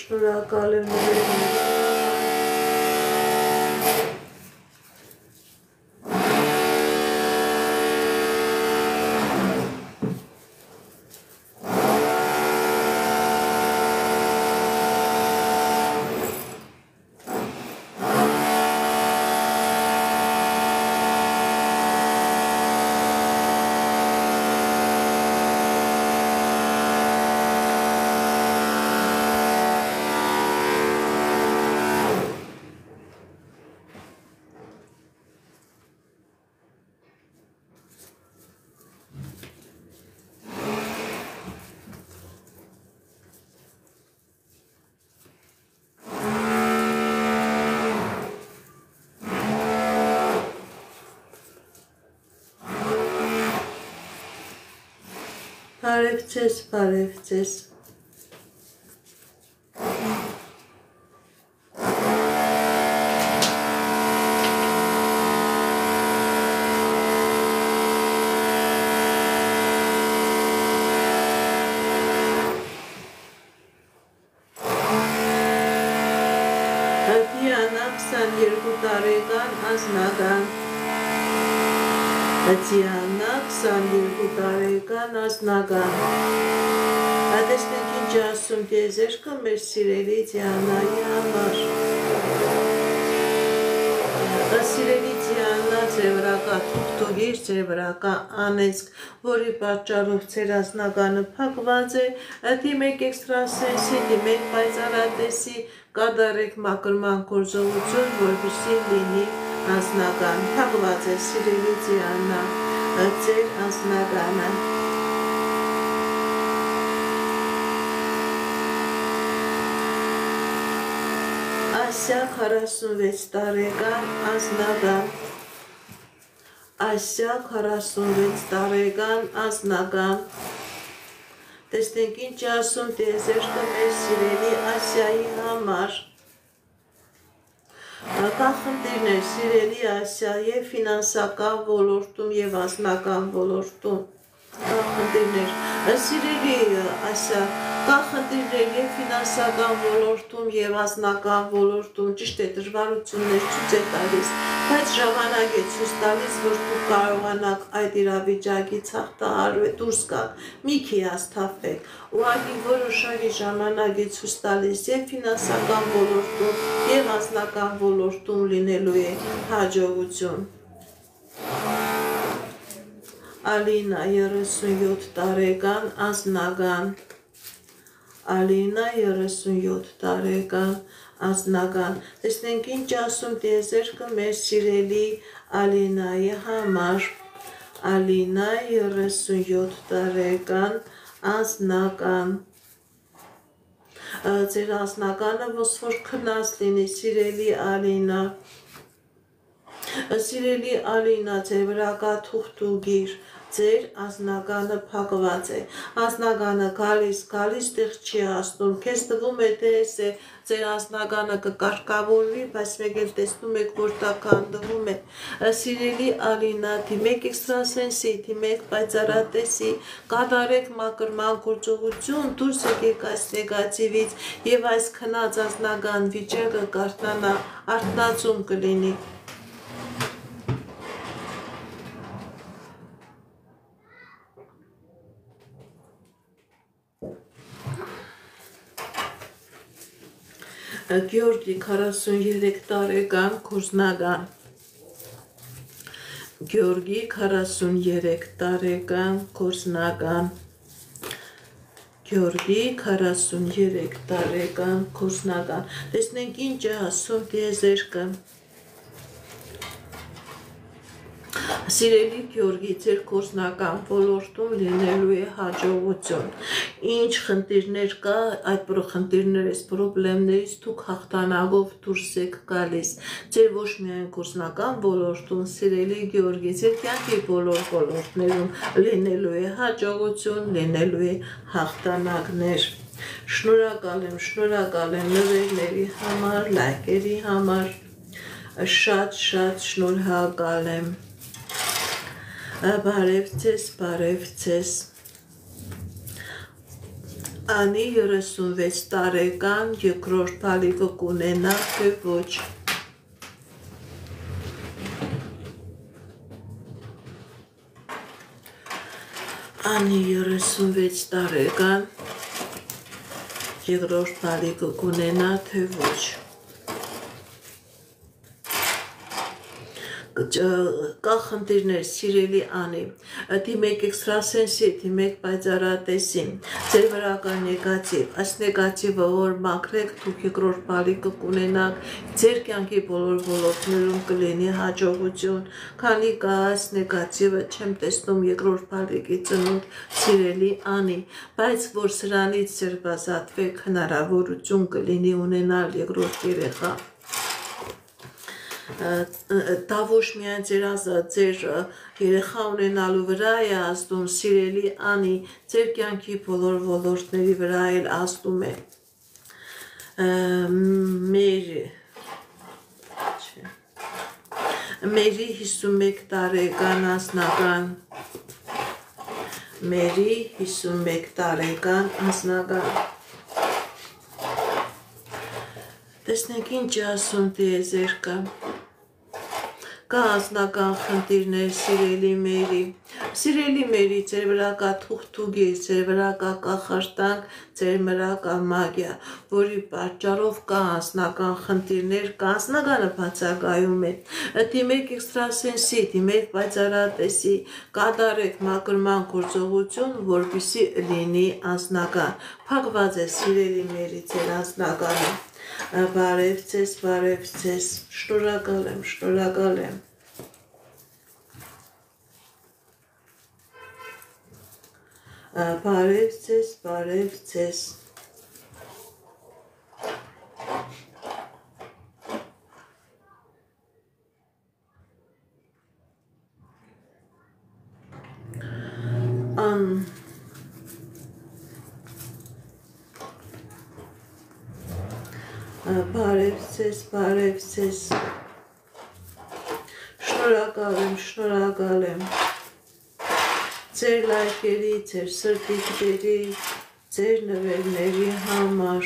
Speaker 1: Շնորհակալ եմ Բարև ձեզ Դիանա 22 տարեկան անձնական Դիանա 22 տարեկան անձնական Տեսնենք ինչ ասում տիեզերքը մեր սիրելի Դիանայի համար Սիրելի Դիանա ձեր վրա կա թուղթուղիր, ձեր վրա կա անեծք, որի պատճառով ձեր անձնականը փակված է, դիմեք էքստրասենսի, դիմեք պայծառատեսի, կատարեք մաքրման գործողություն, որպեսզի լինի անձնական, փակված է սիրելի Դիանա, ձեր անձնականը Ասիա 46 տարեկան անձնական Ասիա 46 տարեկան անձնական Տեսնենք ինչ ասում տիեզերքը մեր սիրելի Ասիայի համար Կա խնդիրներ սիրելի Ասիա եւ ֆինանսական ոլորտում եւ անձնական ոլորտում Կա խնդիրներ սիրելի Ասիա Կա խնդիրներ եւ ֆինանսական ոլորտում եւ անձնական ոլորտում ճիշտ է դժվարություններ ցույց է տալիս բայց ժամանակ է ցույց տալիս որ դուք կարողանաք այդ իրավիճակից հաղթահարել դուրս գալ մի հիասթափեք ուղղակի որոշակի ժամանակ է ցույց տալիս եւ ֆինանսական ոլորտում եւ անձնական ոլորտում լինելու է հաջողություն Ալինա 37 տարեկան անձնական Ալինա 37 տարեկան անձնական Տեսնենք ինչ ասում տիեզերքը մեր սիրելի Ալինայի համար Ալինա 37 տարեկան անձնական Ձեր անձնականը ոնց որ քնած լինի սիրելի Ալինա Սիրելի Ալինա ձեր վրա կա թուղթուղիր Ձեր անձնականը փակված է, անձնականը գալիս տեղ չի հասնում, քեզ թվում է թե ձեր անձնականը կկարգավորվի, բայց մեկ էլ տեսնում եք, որ դա քանդվում է, սիրելի Ալինա, դիմեք էքստրասենսի, դիմեք պայծառատեսի, կատարեք մաքրման գործողություն, դուրս եկեք այս նեգատիվից եւ այս քնած անձնական վիճակը կարողանա արթնացում կլինի Գյորգի 43 տարեկան կորզնական Գյորգի 43 տարեկան կորզնական Գյորգի 43 տարեկան կորզնական Տեսնենք ինչ է ասում տիեզերքը Սիրելի Գյորգի, ձեր գործնական ոլորտում լինելու է հաջողություն Ինչ խնդիրներ կա, այդ խնդիրներից, պրոբլեմներից դուք հաղթանակով դուրս եք գալիս Ձեր ոչ միայն գործնական ոլորտում, սիրելի Գյորգի, ձեր կյանքի բոլոր ոլորտներում լինելու է հաջողություն, լինելու է հաղթանակներ Շնորհակալ եմ նվերների համար, լայքերի համար Շատ շնորհակալ եմ Բարև ձեզ Անի 36 տարեկան երկրորդ բալիկը կունենա թե ոչ Անի 36 տարեկան երկրորդ բալիկը կունենա թե ոչ Կա խնդիրներ, սիրելի Անի, դիմեք էքստրասենսի, դիմեք պայծառատեսին, ձեր վրա կա նեգատիվ, այս նեգատիվը որ մաքրեք, դուք երկրորդ բալիկը կունենաք, ձեր կյանքի բոլոր ոլորտներում կլինի հաջողություն, քանի կա այս նեգատիվը, չեմ տեսնում երկրորդ բալիկի ծնունդ, սիրելի Անի, բայց որ սրանից ձերբազատվեք, հնարավորություն կլինի ունենալ երկրորդ երեխա դա ոչ միայն ձեր երեխա ունենալու վրա է ազդում, սիրելի անի, ձեր կյանքի բոլոր ոլորտների վրա էլ ազդում է։ Մերի 51 տարեկան անձնական, Մերի 51 տարեկան անձնական, տեսնենք ինչ ասում տիեզերքը, կա անձնական խնդիրներ, սիրելի Մերի, ձեր վրա կա թուղթուգիր, ձեր վրա կա կախարդանք, ձեր վրա կա մագիա, որի պատճառով կա անձնական խնդիրներ, կա անձնականը բացակայում է, դիմեք էքստրասենսի, դիմեք պայծառատեսի, կատարեք մաքրման գործողություն, որպեսզի լինի անձնական, փակված է սիրելի Մերի ձեր անձնականը, բարև ձեզ, շնորհակալ եմ, բարև ձեզ, բարև ձեզ, շնորհակալ եմ, ձեր լայքերի, ձեր սրտիկների, ձեր նվերների համար,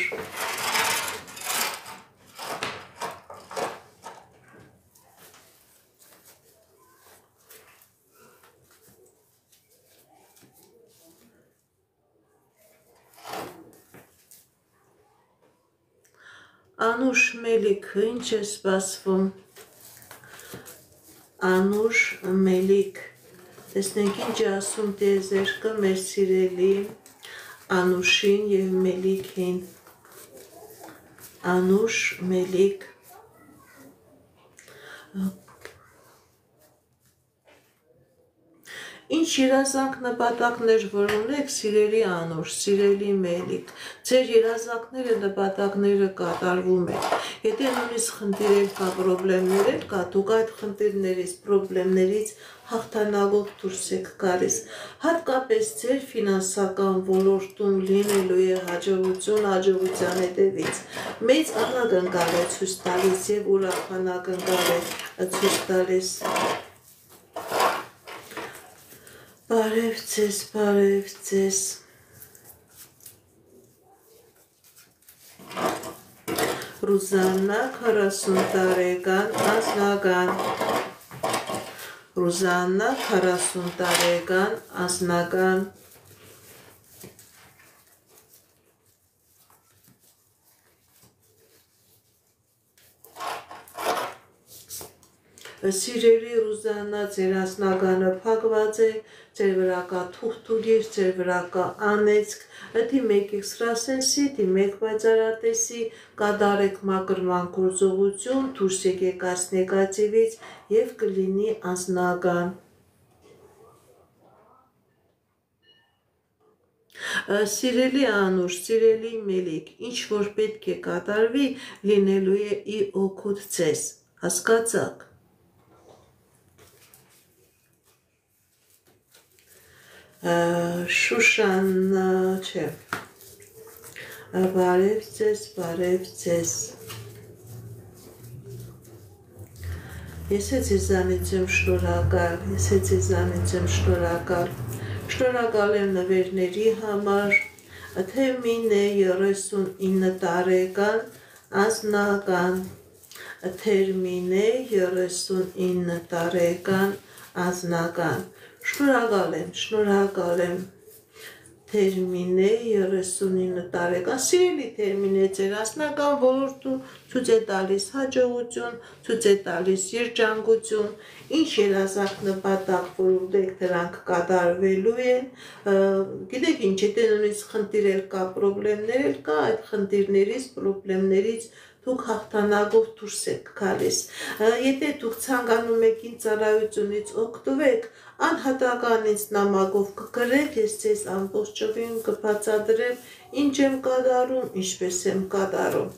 Speaker 1: Անուշ Մելիքը, ինչ է սպասվում, Անուշ Մելիք, տեսնենք ինչ է ասում տիեզերքը մեր սիրելի Անուշին և Մելիքին, Անուշ Մելիք, ինչ երազանք նպատակներ որ ունեք, սիրելի Անուշ, սիրելի Մելիք, ձեր երազանքները, նպատակները կատարվում են, եթե նույնիսկ խնդիրներ կա, պրոբլեմներ էլ կա, դուք այդ խնդիրներից, պրոբլեմներից հաղթանակով դուրս եք գալիս, հատկապես ձեր ֆինանսական ոլորտում լինելու է հաջողություն, հաջողության հետևից, մեծ ակնկալ է ցույց տալիս և ուրախանակալ է ցույց տալիս, բարև ձեզ, Ռուզաննա 40 տարեկան անձնական, Ռուզաննա 40 տարեկան անձնական, Սիրելի Ռուզաննա, ձեր անձնականը փակված է, ձեր վրա կա թուղթուգիր, ձեր վրա կա անեծք, դիմեք էքստրասենսի, դիմեք պայծառատեսի, կատարեք մաքրման գործողություն, դուրս եկեք այս նեգատիվից և կլինի անձնական։ Սիրելի Անուշ, սիրելի Մելիք, ինչ որ պետք է կատարվի, լինելու է ի օգուտ ձեզ, հասկացաք։ Շուշաննա, չէ, բարև ձեզ, ես է ձեզանից եմ շնորհակալ եմ նվերների համար, Թեմին է 39 տարեկան անձնական, Թերմին է 39 տարեկան անձնական, շնորհակալ եմ, Թերմին է 39 տարեկան, սիրելի Թերմին է ձեր անձնական ոլորտում ցույց է տալիս հաջողություն, ցույց է տալիս երջանկություն, ինչ երազանք նպատակ որ ունեք դրանք կատարվելու են, գիտեք ինչ, եթե նույնիսկ խնդիր էլ կա, պրոբլեմներ էլ կա, այդ խնդիրներից, պրոբլեմներից դուք հաղթանակով դուրս եք գալիս, եթե դուք ցանկանում եք ինձ ծառայությունից օգտվեք, անհատական ինձ նամակով կգրեք, ես ձեզ ամբողջովին կբացատրեմ, ինչ եմ կատարում, ինչպես եմ կատարում։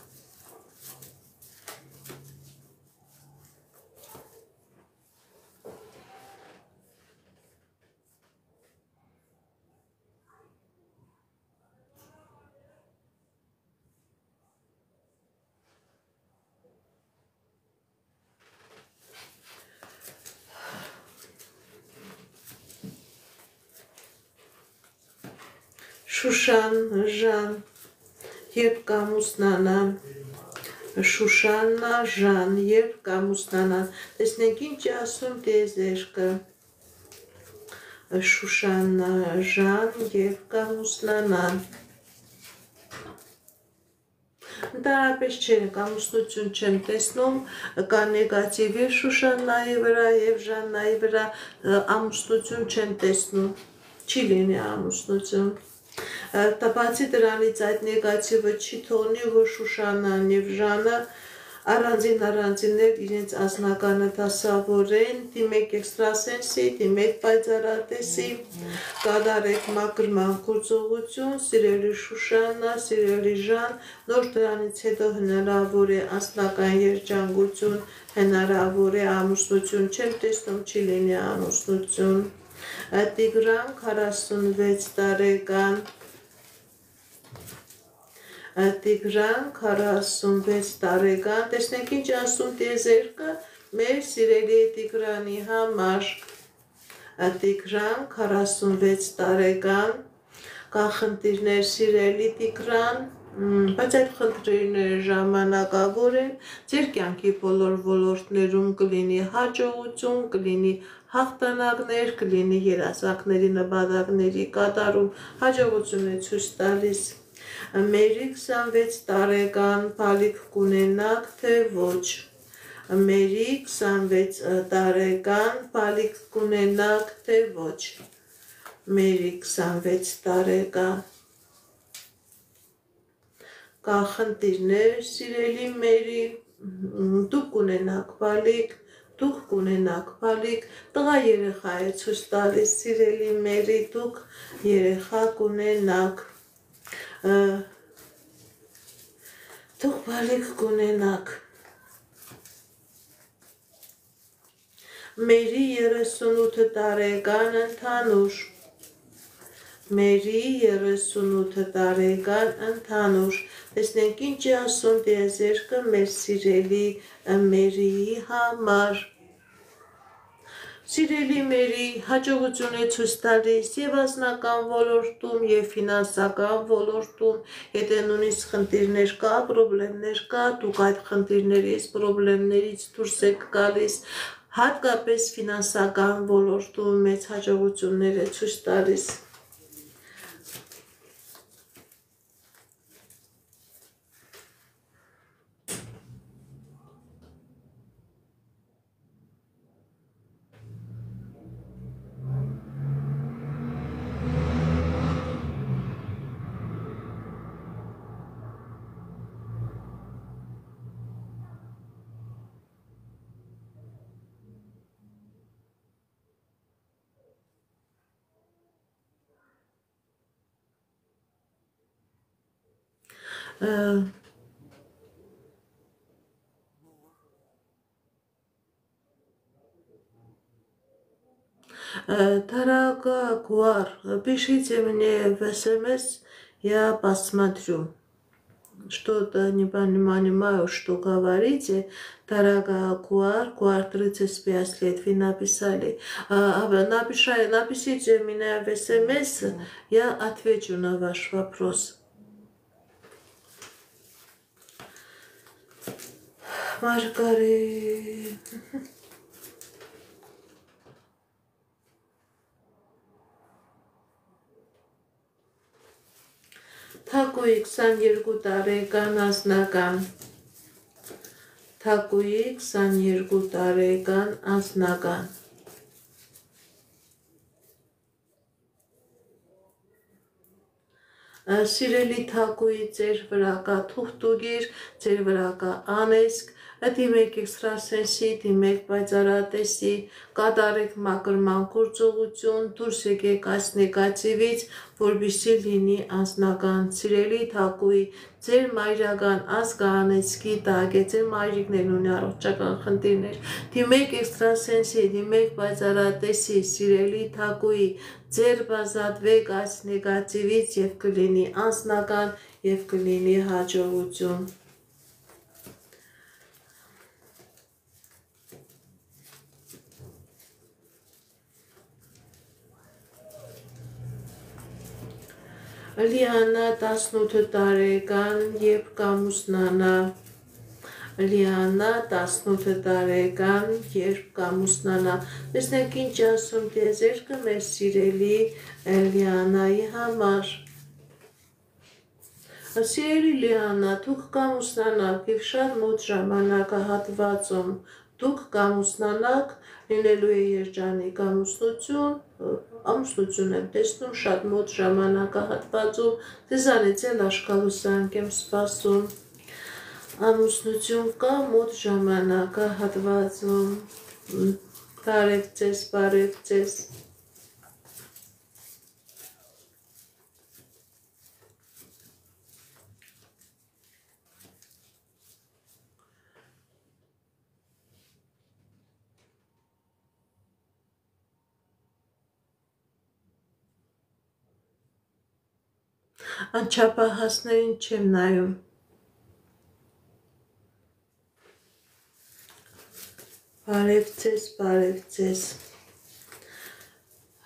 Speaker 1: Շուշան, Ժան, երբ կամուսնանան, Շուշաննա, Ժան, երբ կամուսնանան, տեսնենք ինչ է ասում տիեզերքը, Շուշաննա, Ժան, երբ կամուսնանան, Ընդհանրապես չենք, ամուսնություն չեմ տեսնում, կա նեգատիվ և Շուշաննայի վրա և Ժաննայի վրա ամուսնություն չեմ տեսնում, չի լինի ամուսնություն, բացի դրանից այդ նեգատիվը չի թողնի, որ Շուշաննան և Ժանը առանձիններ իրենց անձնականը դասավորեն, դիմեք էքստրասենսի, դիմեք պայծառատեսի, կատարեք մաքրման գործողություն, սիրելի Շուշաննա, սիրելի Ժան, նոր դրանից հետո հնարավոր է անձնական երջանկություն, հնարավոր է ամուսնություն, չեմ տեսնում չի լինի ամուսնություն, Տիգրան 46 տարեկան, Տիգրան 46 տարեկան, տեսնենք ինչ ասում տիեզերքը մեր սիրելի Տիգրանի համար, Տիգրան 46 տարեկան, կա խնդիրներ սիրելի Տիգրան, բայց այդ խնդիրները ժամանակավոր են, ձեր կյանքի բոլոր ոլորտներում կլինի հաջողություն, կլինի հաղթանակներ, կլինի երազանքների նպատակների կատարում, հաջողություն է ցույց տալիս, Մերի 26 տարեկան, բալիկ կունենաք, թե ոչ, Մերի 26 տարեկան, բալիկ կունենաք, թե ոչ, Մերի 26 տարեկան, կա խնդիրներ, սիրելի Մերի, դուք կունենաք բալիկ, դուք կունենաք բալիկ, տղա երեխա է ցույց տալիս, սիրելի Մերի, դուք երեխա կունենաք, դուք բալիկ կունենաք, Մերի 38 տարեկան ընդհանուր, Մերի 38 տարեկան ընդհանուր, տեսնենք ինչ է ասում տիեզերքը մեր սիրելի Մերիի համար, Սիրելի Մերի, հաջողություն է ցույց տալիս և անձնական ոլորտում և ֆինանսական ոլորտում, եթե նույնիսկ խնդիրներ կա, պրոբլեմներ կա, դուք այդ խնդիրներից, պրոբլեմներից դուրս եք գալիս, հատկապես ֆինանսական ոլորտում մեծ հաջողություններ է ցույց տալիս, Дорогая Гуар, пишите мне в СМС, я посмотрю. Что-то не понимаю, что говорите. Дорогая Гуар, Гуар 35 лет, вы написали. Напишите мне в СМС, я отвечу на ваш вопрос. Маргарита. Թակուի 22 տարեկան անձնական, Թակուի 22 տարեկան անձնական, Սիրելի Թակուի ձեր վրա կա թուղթուգիր, ձեր վրա կա անեզք, դիմեք էքստրասենսի, դիմեք պայծառատեսի, կատարեք մաքրման գործողություն, դուրս եկեք այս նեգատիվից, որպեսզի լինի անձնական, սիրելի Թակուի, ձեր մայրական ազգանեցքի տակ է, ձեր մայրիկներն ունի առողջական խնդիրներ, դիմեք էքստրասենսի, դիմեք պայծառատեսի, սիրելի Թակուի, ձեր բազատվեք այս նեգատիվից և կլինի անձնական և կլինի հաջողություն։ Լիանա 18 տարեկան, երբ կամուսնանա։ Լիանա 18 տարեկան, երբ կամուսնանա։ Տեսնենք ինչ ասում տիեզերքը մեր սիրելի Լիանայի համար։ Սիրելի Լիանա, դուք կամուսնանաք և շատ մոտ ժամանակահատվածում դուք կամուսնանաք, լինելու է երջանիկ ամուսնություն եմ տեսնում շատ մոտ ժամանակահատվածում, ձեզանից էլ աշկալուսանք եմ սպասում, ամուսնություն կա մոտ ժամանակահատվածում, բարև ձեզ, բարև ձեզ։ Անչափահասներին չեմ նայում։ Բարև ձեզ։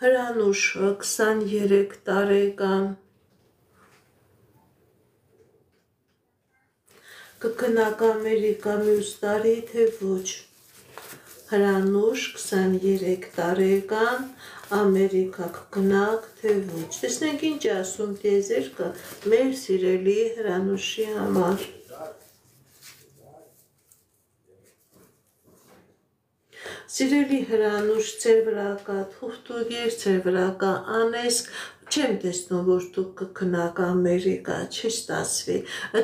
Speaker 1: Հրանուշ 23 տարեկան։ Կգնաք Ամերիկա մյուս տարի, թե ոչ։ Հրանուշ 23 տարեկան, Ամերիկա կգնաք, թե ոչ։ Տեսնենք ինչ ասում տիեզերքը մեր սիրելի Հրանուշի համար։ Սիրելի Հրանուշ, ձեր վրա կա թուղթուղիր, ձեր վրա կա անեզք, չեմ տեսնում, որ դուք կգնաք Ամերիկա, չի ստացվի։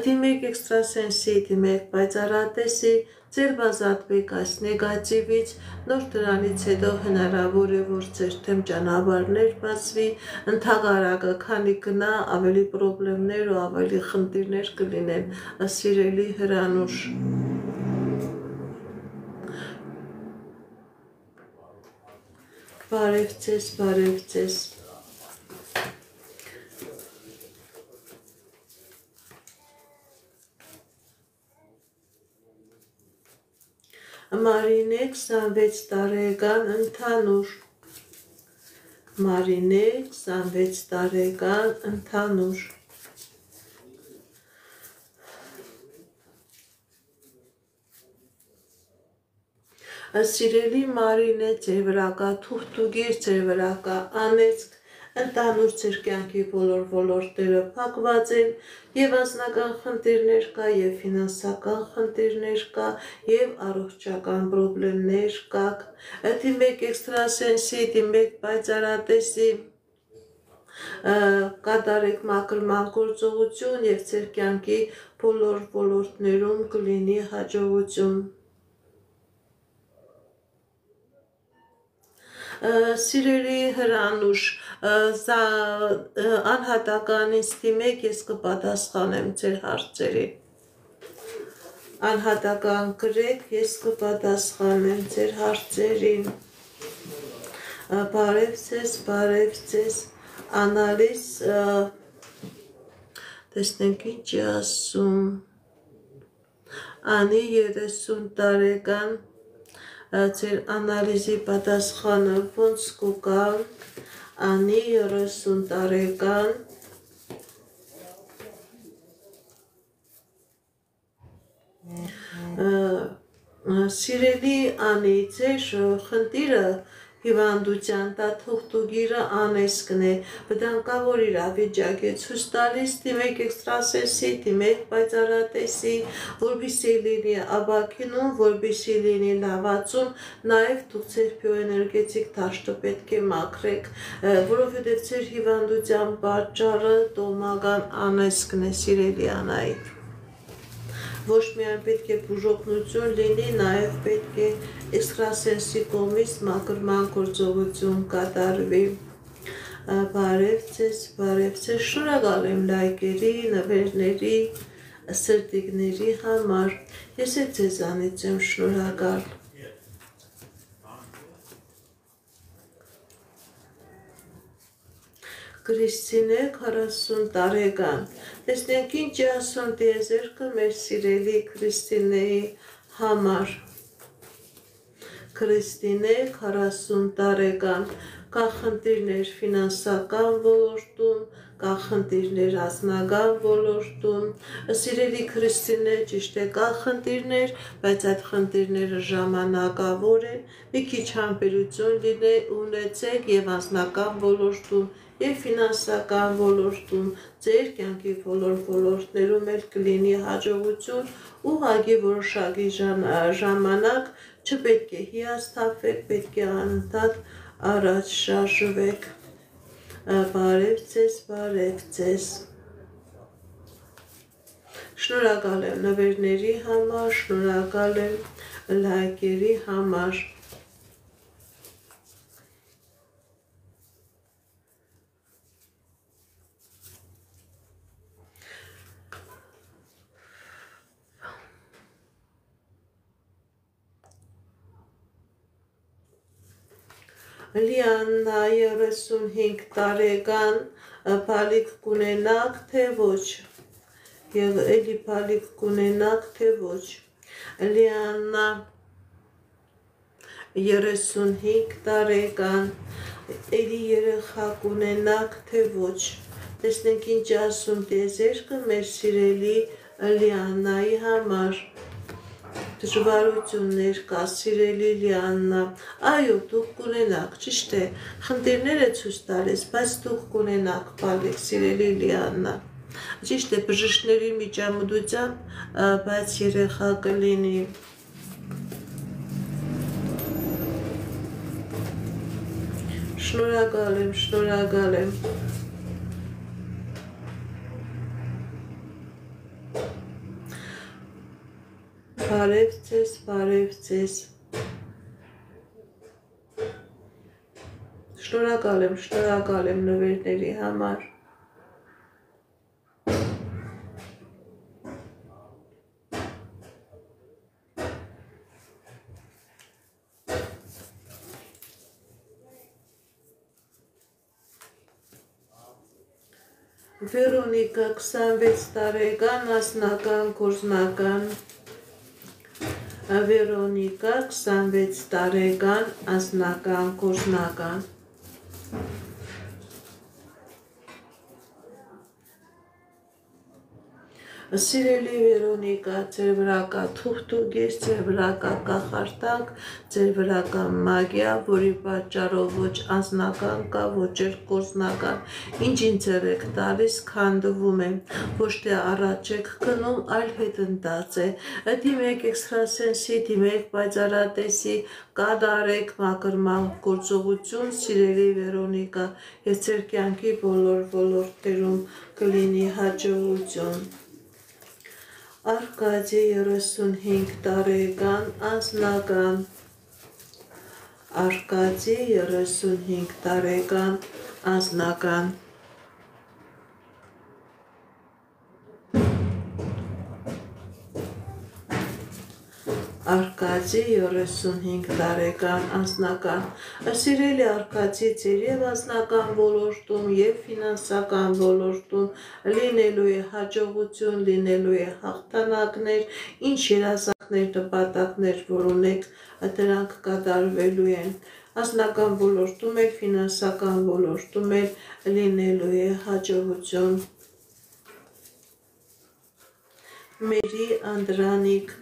Speaker 1: Դիմեք էքստրասենսի, դիմեք պայծառատեսի, ձեր բազատվեք այս նեգատիվից, նոր դրանից հետո հնարավոր է, որ ձեր թեմ ճանապարհներ բացվի, ընդհանրակը քանի գնա ավելի պրոբլեմներ ու ավելի խնդիրներ կլինեն, սիրելի Հրանուշ։ Բարև ձեզ։ Մարինե 26 տարեկան, ընդհանուր։ Մարինե 26 տարեկան, ընդհանուր։ Սիրելի Մարինե, ձեր վրա կա թուղթուղիր, ձեր վրա կա անեծք, ընդհանուր ձեր կյանքի բոլոր ոլորտները փակված են, եւ անձնական խնդիրներ կա, եւ ֆինանսական խնդիրներ կա, եւ առողջական պրոբլեմներ կա։ Դիմեք էքստրասենսի, դիմեք պայծառատեսի, կատարեք մաքրման գործողություն եւ ձեր կյանքի բոլոր ոլորտներում կլինի հաջողություն։ Սիրելի Հրանուշ, անհատականից դիմեք, ես կպատասխանեմ ձեր հարցերին։ Անհատական գրեք, ես կպատասխանեմ ձեր հարցերին։ Բարև ձեզ, անալիզ, տեսնենք ինչ ասում։ Անի 30 տարեկան, ձեր անալիզի պատասխանը ոնց կուկա, Անի 30 տարեկան, Սիրելի Անի, ձեր խնդիրը հիվանդության թուղթուղիրը անեզքն է, վտանգավոր իրավիճակ է ցույց տալիս, դիմեք էքստրասենսի, դիմեք պայծառատեսի, որպեսզի լինի ապաքինում, որպեսզի լինի լավացում, նաև դուք ձեր բիոէներգետիկ դաշտը պետք է մաքրեք, որովհետև ձեր հիվանդության պատճառը տոմական անեզքն է, սիրելի Անայի։ Ոչ միայն պետք է բուժօգնություն լինի, նաև պետք է էքստրասենսի կողմից մաքրման գործողություն կատարվի։ Բարև ձեզ, շնորհակալ եմ լայքերի, նվերների, սրտիկների համար, ես էլ ձեզանից եմ շնորհակալ։ Կրիստինե 40 տարեկան, տեսնենք ինչ ասում տիեզերքը մեր սիրելի Կրիստինեի համար։ Կրիստինե 40 տարեկան, կա խնդիրներ ֆինանսական ոլորտում, կա խնդիրներ ազնական ոլորտում, սիրելի քրիստոնյաներ, ճիշտ է, կա խնդիրներ, բայց այդ խնդիրները ժամանակավոր են, մի քիչ համբերություն ունեցեք եւ անձնական ոլորտում եւ ֆինանսական ոլորտում, ձեր կյանքի բոլոր ոլորտներում էլ կլինի հաջողություն, ուղղակի որոշակի ժամանակ չպետք է հիասթափվեք, պետք է անընդհատ առաջ շարժվեք։ Բարև ձեզ։ Շնորհակալ եմ նվերների համար, շնորհակալ եմ լայքերի համար։ Լիաննա 35 տարեկան, բալիկ կունենաք, թե ոչ, և էլի բալիկ կունենաք, թե ոչ, Լիաննա 35 տարեկան, էլի երեխա կունենաք, թե ոչ, տեսնենք ինչ ասում տիեզերքը մեր սիրելի Լիաննայի համար, դժվարություններ կա, սիրելի Լիաննա, այո, դուք կունենաք, ճիշտ է, խնդիրները ցույց տալիս, բայց դուք կունենաք, բալիկ, սիրելի Լիաննա, ճիշտ է, բժիշկների միջամտությամբ, բայց երեխա կլինի։ Շնորհակալ եմ։ Բարև ձեզ։ Շնորհակալ եմ նվերների համար։ Վերոնիկա 26 տարեկան, անձնական, գործնական, Վերոնիկա 26 տարեկան, անձնական, գործնական, Սիրելի Վերոնիկա, ձեր վրա կա թուղթուգիր, ձեր վրա կա կախարդանք, ձեր վրա կա մագիա, որի պատճառով ոչ անձնական կա, ոչ էլ գործնական, ինչ ձեր եք տալիս, քանդվում է, ոչ թե առաջ եք գնում, այլ հետընթաց է, դիմեք էքստրասենսի, դիմեք պայծառատեսի, կատարեք մաքրման գործողություն, սիրելի Վերոնիկա, եւ ձեր կյանքի բոլոր ոլորտներում կլինի հաջողություն։ Արկադի 35 տարեկան, անձնական, Արկադի 35 տարեկան, անձնական, Արկադի 35 տարեկան, անձնական, սիրելի Արկադի, ձեր եւ անձնական ոլորտում եւ ֆինանսական ոլորտում լինելու է հաջողություն, լինելու է հաղթանակներ, ինչ երազանքներ, նպատակներ, որ ունեք, դրանք կատարվելու են, անձնական ոլորտում էլ, ֆինանսական ոլորտում էլ լինելու է հաջողություն։ Մերի Անդրանիկ,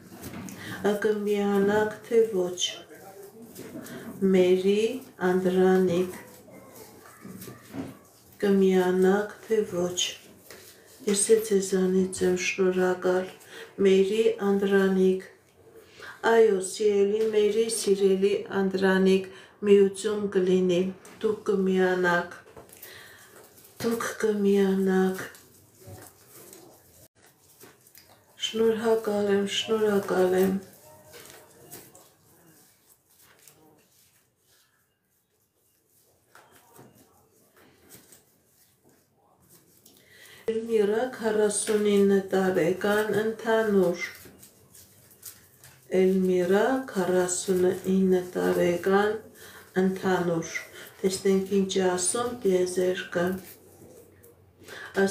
Speaker 1: կմիանաք, թե ոչ, Մերի Անդրանիկ, կմիանաք, թե ոչ, ես է ձեզանից եմ շնորհակալ, Մերի Անդրանիկ, այո, սիրելի Մերի, սիրելի Անդրանիկ, միություն կլինի, դուք կմիանաք, շնորհակալ եմ, Էլմիրա 49 տարեկան, ընդհանուր, Էլմիրա 49 տարեկան, ընդհանուր, տեսնենք ինչ ասում տիեզերքը,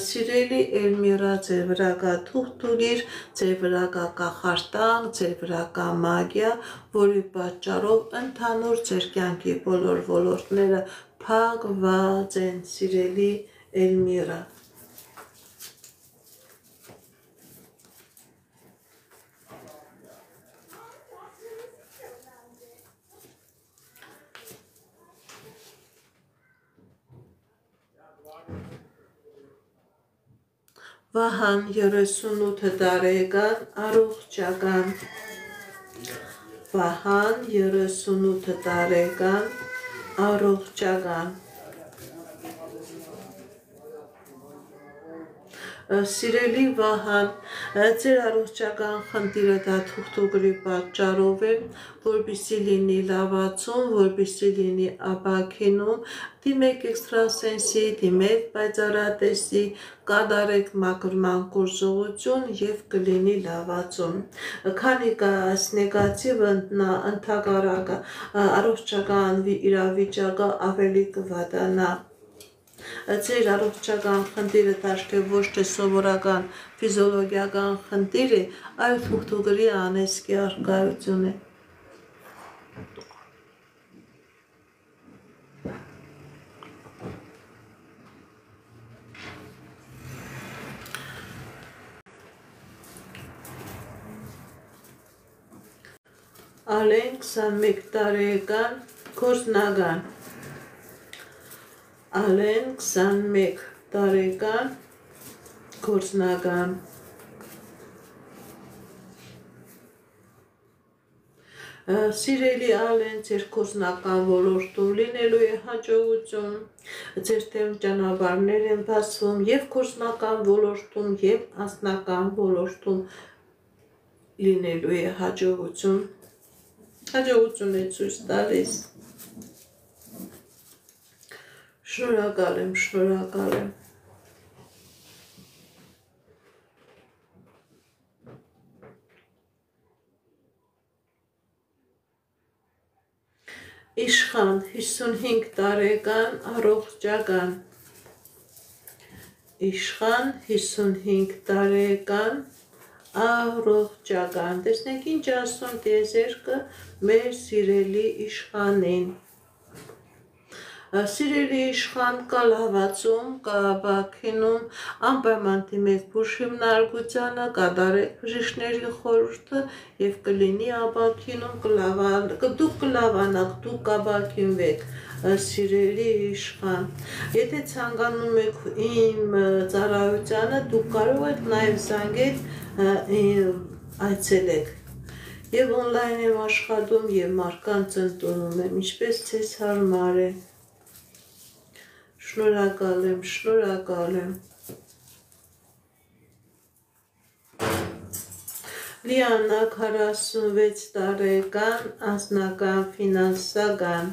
Speaker 1: Սիրելի Էլմիրա, ձեր վրա կա թուղթուգիր, ձեր վրա կա կախարդանք, ձեր վրա կա մագիա, որի պատճառով ընդհանուր ձեր կյանքի բոլոր ոլորտները փակված են, սիրելի Էլմիրա Վահան 38 տարեկան առողջական Վահան 38 տարեկան առողջական Սիրելի Վահան, ձեր առողջական խնդիրը դա թուղթուկրի պատճառով է, որպեսզի լինի լավացում, որպեսզի լինի ապաքինում, դիմեք էքստրասենսի, դիմեք պայծառատեսի, կատարեք մաքրման գործողություն եւ կլինի լավացում։ Քանի կա այս նեգատիվը ընդհակառակը առողջական իրավիճակը ավելի կվատանա։ Ձեր առողջական խնդիրը դաշտ է ոչ թե սովորական ֆիզիոլոգիական խնդիր է, այլ թուղթուկրի անեծքի առկայություն է։ Ալեն 21 տարեկան գործնական Ալեն 21 տարեկան գործնական Սիրելի Ալեն, ձեր գործնական ոլորտում լինելու է հաջողություն, ձեր թեմ ճանապարհներ են բացվում եւ գործնական ոլորտում եւ անձնական ոլորտում լինելու է հաջողություն է ցույց տալիս Շնորհակալ եմ Իշխան 55 տարեկան առողջական Իշխան 55 տարեկան առողջական Տեսնեք ինչ ասում տիեզերքը մեր սիրելի իշխանին Սիրելի իշխան կա լավացում, կա ապաքինում, անպայման դիմեք բուժ հիմնարկությանը, կատարեք բժիշկների խորհուրդը եւ կլինի ապաքինում, դուք կլավանաք, դուք կապաքինվեք, սիրելի իշխան։ Եթե ցանկանում եք իմ ծառայությանը, դուք կարող եք նաեւ զանգել այցելեք։ Եվ օնլայն եմ աշխատում եւ մարդկանց ընդունում եմ, ինչպես ցես հարմար է։ Շնորհակալ եմ։ Լիանա 46 տարեկան անձնական ֆինանսական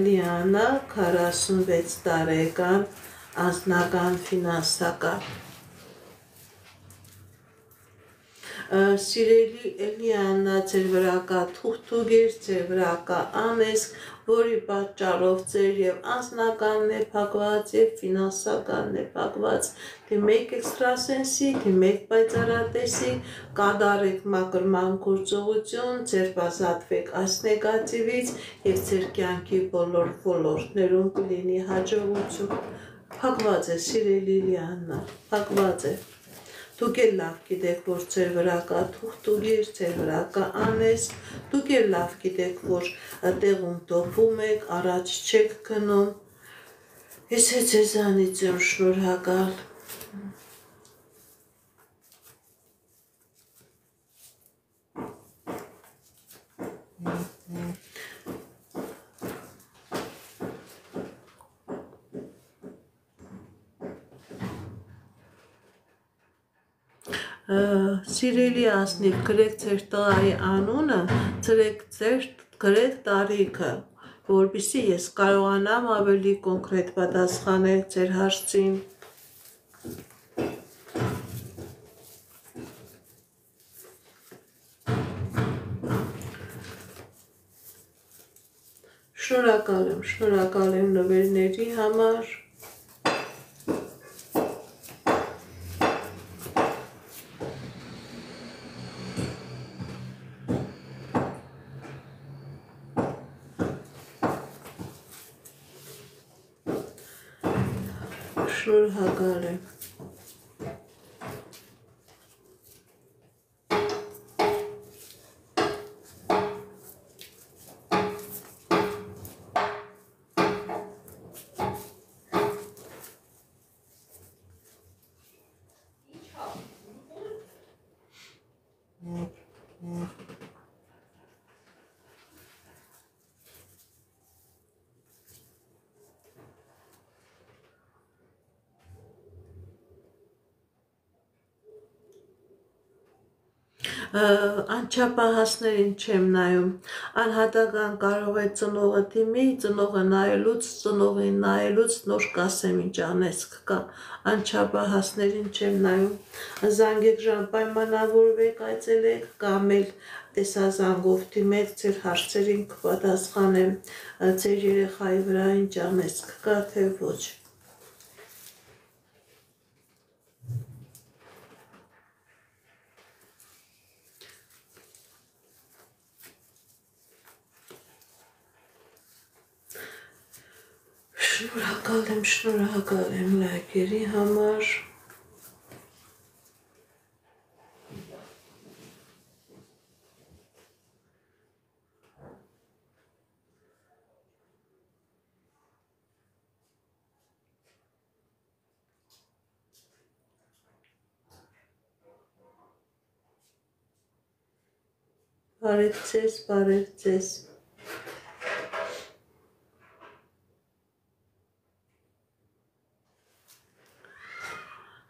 Speaker 1: Լիանա 46 տարեկան անձնական ֆինանսական Սիրելի Լիանա, ձեր վրա կա թուղթուկիր, ձեր վրա կա անեծք, որի պատճառով ձեր եւ անձնականն է փակված եւ ֆինանսականն է փակված։ Դիմեք էքստրասենսի, դիմեք պայծառատեսի, կատարեք մաքրման գործողություն, ձերբազատվեք այս նեգատիվից եւ ձեր կյանքի բոլոր ոլորտներում կլինի հաջողություն։ Փակված է, սիրելի Լիանա, փակված է։ Դուք էլ լավ գիտեք, որ ձեր վրա կա թուղթուկիր, ձեր վրա կա անեծք, դուք էլ լավ գիտեք, որ տեղում տոփում եք, առաջ չեք գնում։ Ես ձեզանից եմ շնորհակալ։ Սիրելի Ասնիկ, գրեք ձեր տղայի անունը, գրեք տարիքը, որպեսզի ես կարողանամ ավելի կոնկրետ պատասխանել ձեր հարցին։ Շնորհակալ եմ նվերների համար։ Շնորհակալ եմ։ Անչափահասներին չեմ նայում, անհատական կարող է ծնողը դիմի, ծնողը նայելուց, ծնողին նայելուց նոր կասեմ ինչ անեսք կա, անչափահասներին չեմ նայում, զանգեք պայմանավորվեք այցելեք կամ էլ տեսազանգով դիմեք ձեր հարցերին կպատասխանեմ, ձեր երեխայի վրա ինչ անեսք կա թե ոչ։ Շնորհակալ եմ լայքերի համար։ Բարև ձեզ։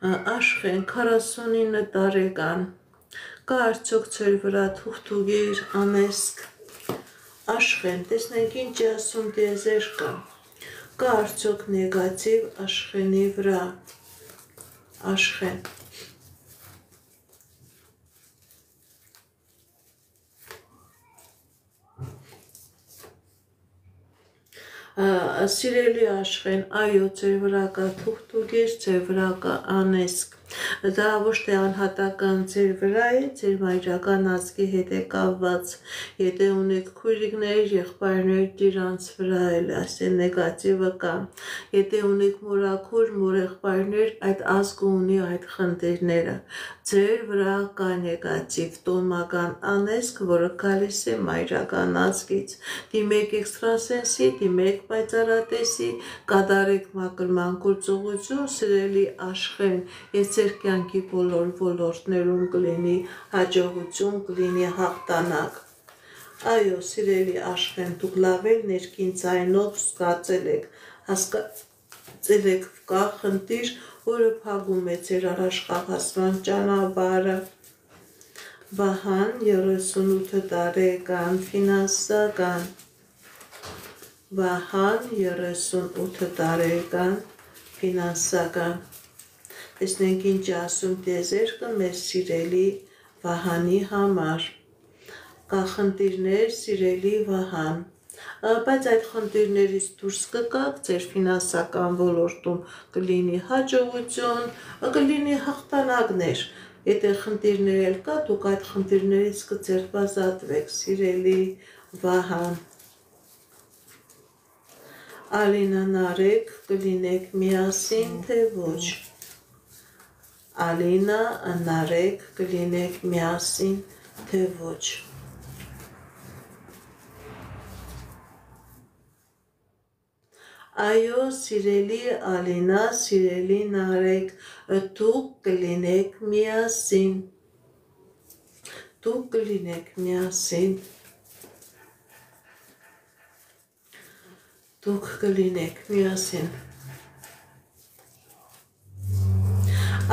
Speaker 1: Աշխեն 49 տարեկան, կա արդյոք ձեր վրա թուղթուգիր անեսք, Աշխեն, տեսնենք ինչ է ասում տիեզեր կա արդյոք նեգատիվ Աշխենի վրա, Աշխեն, Սիրելի Աշխեն, այո, ձեր վրա կա թուղթուգիր, ձեր վրա կա անեսք, դա ոչ թե անհատական ձեր վրա է, ձեր մայրական ազգի հետ է կապված, եթե ունեք քույրիկներ, եղբայրներ, դրանց վրա էլ ասեն նեգատիվը կա, եթե ունեք մորաքույր, մորեղբայրներ, այդ ազգը ունի այդ խնդիրները, ձեր վրա կա նեգատիվ տոմական անեսք, որը գալիս է մայրական ազգից, դիմեք էքստրասենսի, դիմեք պայծառատեսի, կատարեք մաքրման գործողություն, սիրելի Աշխեն, ես ձեր կյանքի բոլոր ոլորտներում կլինի հաջողություն, կլինի հաղթանակ։ Այո, սիրելի Աշխեն, դուք լավ էլ ներքին ձայնով զգացել եք, հասկացել եք, կա խնդիր, որը փակում է ձեր առաջխաղացման ճանապարհը։ Վահան 38 տարեկան, ֆինանսական, Վահան 38 տարեկան, ֆինանսական, տեսնենք ինչ ասում տիեզերքը մեր սիրելի Վահանի համար, կա խնդիրներ սիրելի Վահան, բայց այդ խնդիրներից դուրս կգաք, ձեր ֆինանսական ոլորտում կլինի հաջողություն, կլինի հաղթանակներ, եթե խնդիրներ էլ կա, դուք այդ խնդիրներից կձերբազատվեք, սիրելի Վահան, Ալինա նարեկ, կլինեք միասին, թե ոչ, Ալինա նարեկ, կլինեք միասին, թե ոչ, Այո, սիրելի Ալինա, սիրելի նարեկ, դուք կլինեք միասին, դուք կլինեք միասին, դուք կլինեք միասին,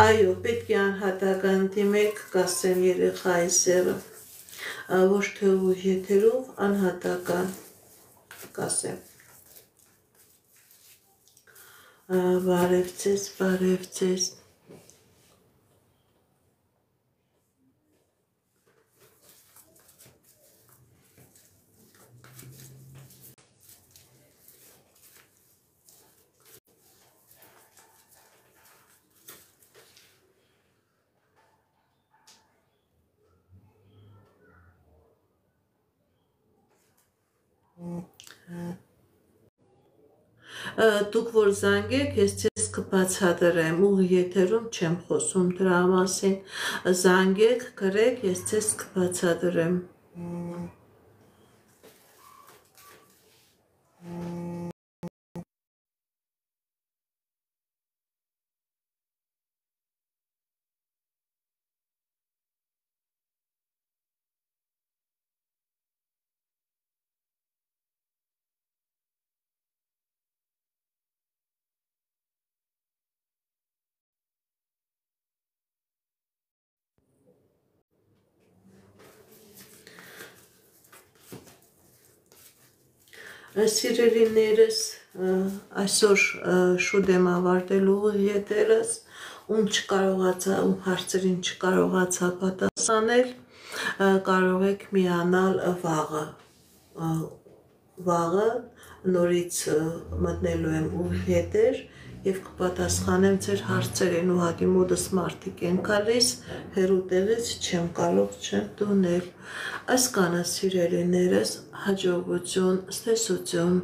Speaker 1: այո, պետք է անհատական դիմեք, կասեմ երեխայի սերը, ոչ թե ու եթերով անհատական, կասեմ, բարև ձեզ, Դուք որ զանգեք, ես ձեզ կբացատրեմ, ուղիղ եթերում չեմ խոսում դրա մասին, զանգեք, գրեք, ես ձեզ կբացատրեմ։ Սիրելիներս, այսօր շուտ եմ ավարտել ուղիղ եթերս, ում չկարողացա, ում հարցերին չկարողացա պատասխանել, կարող եք միանալ վաղը, վաղը նորից մտնելու եմ ուղիղ եթեր և կպատասխանեմ ձեր հարցերին, ուղղակի մոտս մարդիկ են գալիս, հեռու տեղից չեմ կարող չընդունել։ Այսքանը սիրելիներս, հաջողություն, ցտեսություն։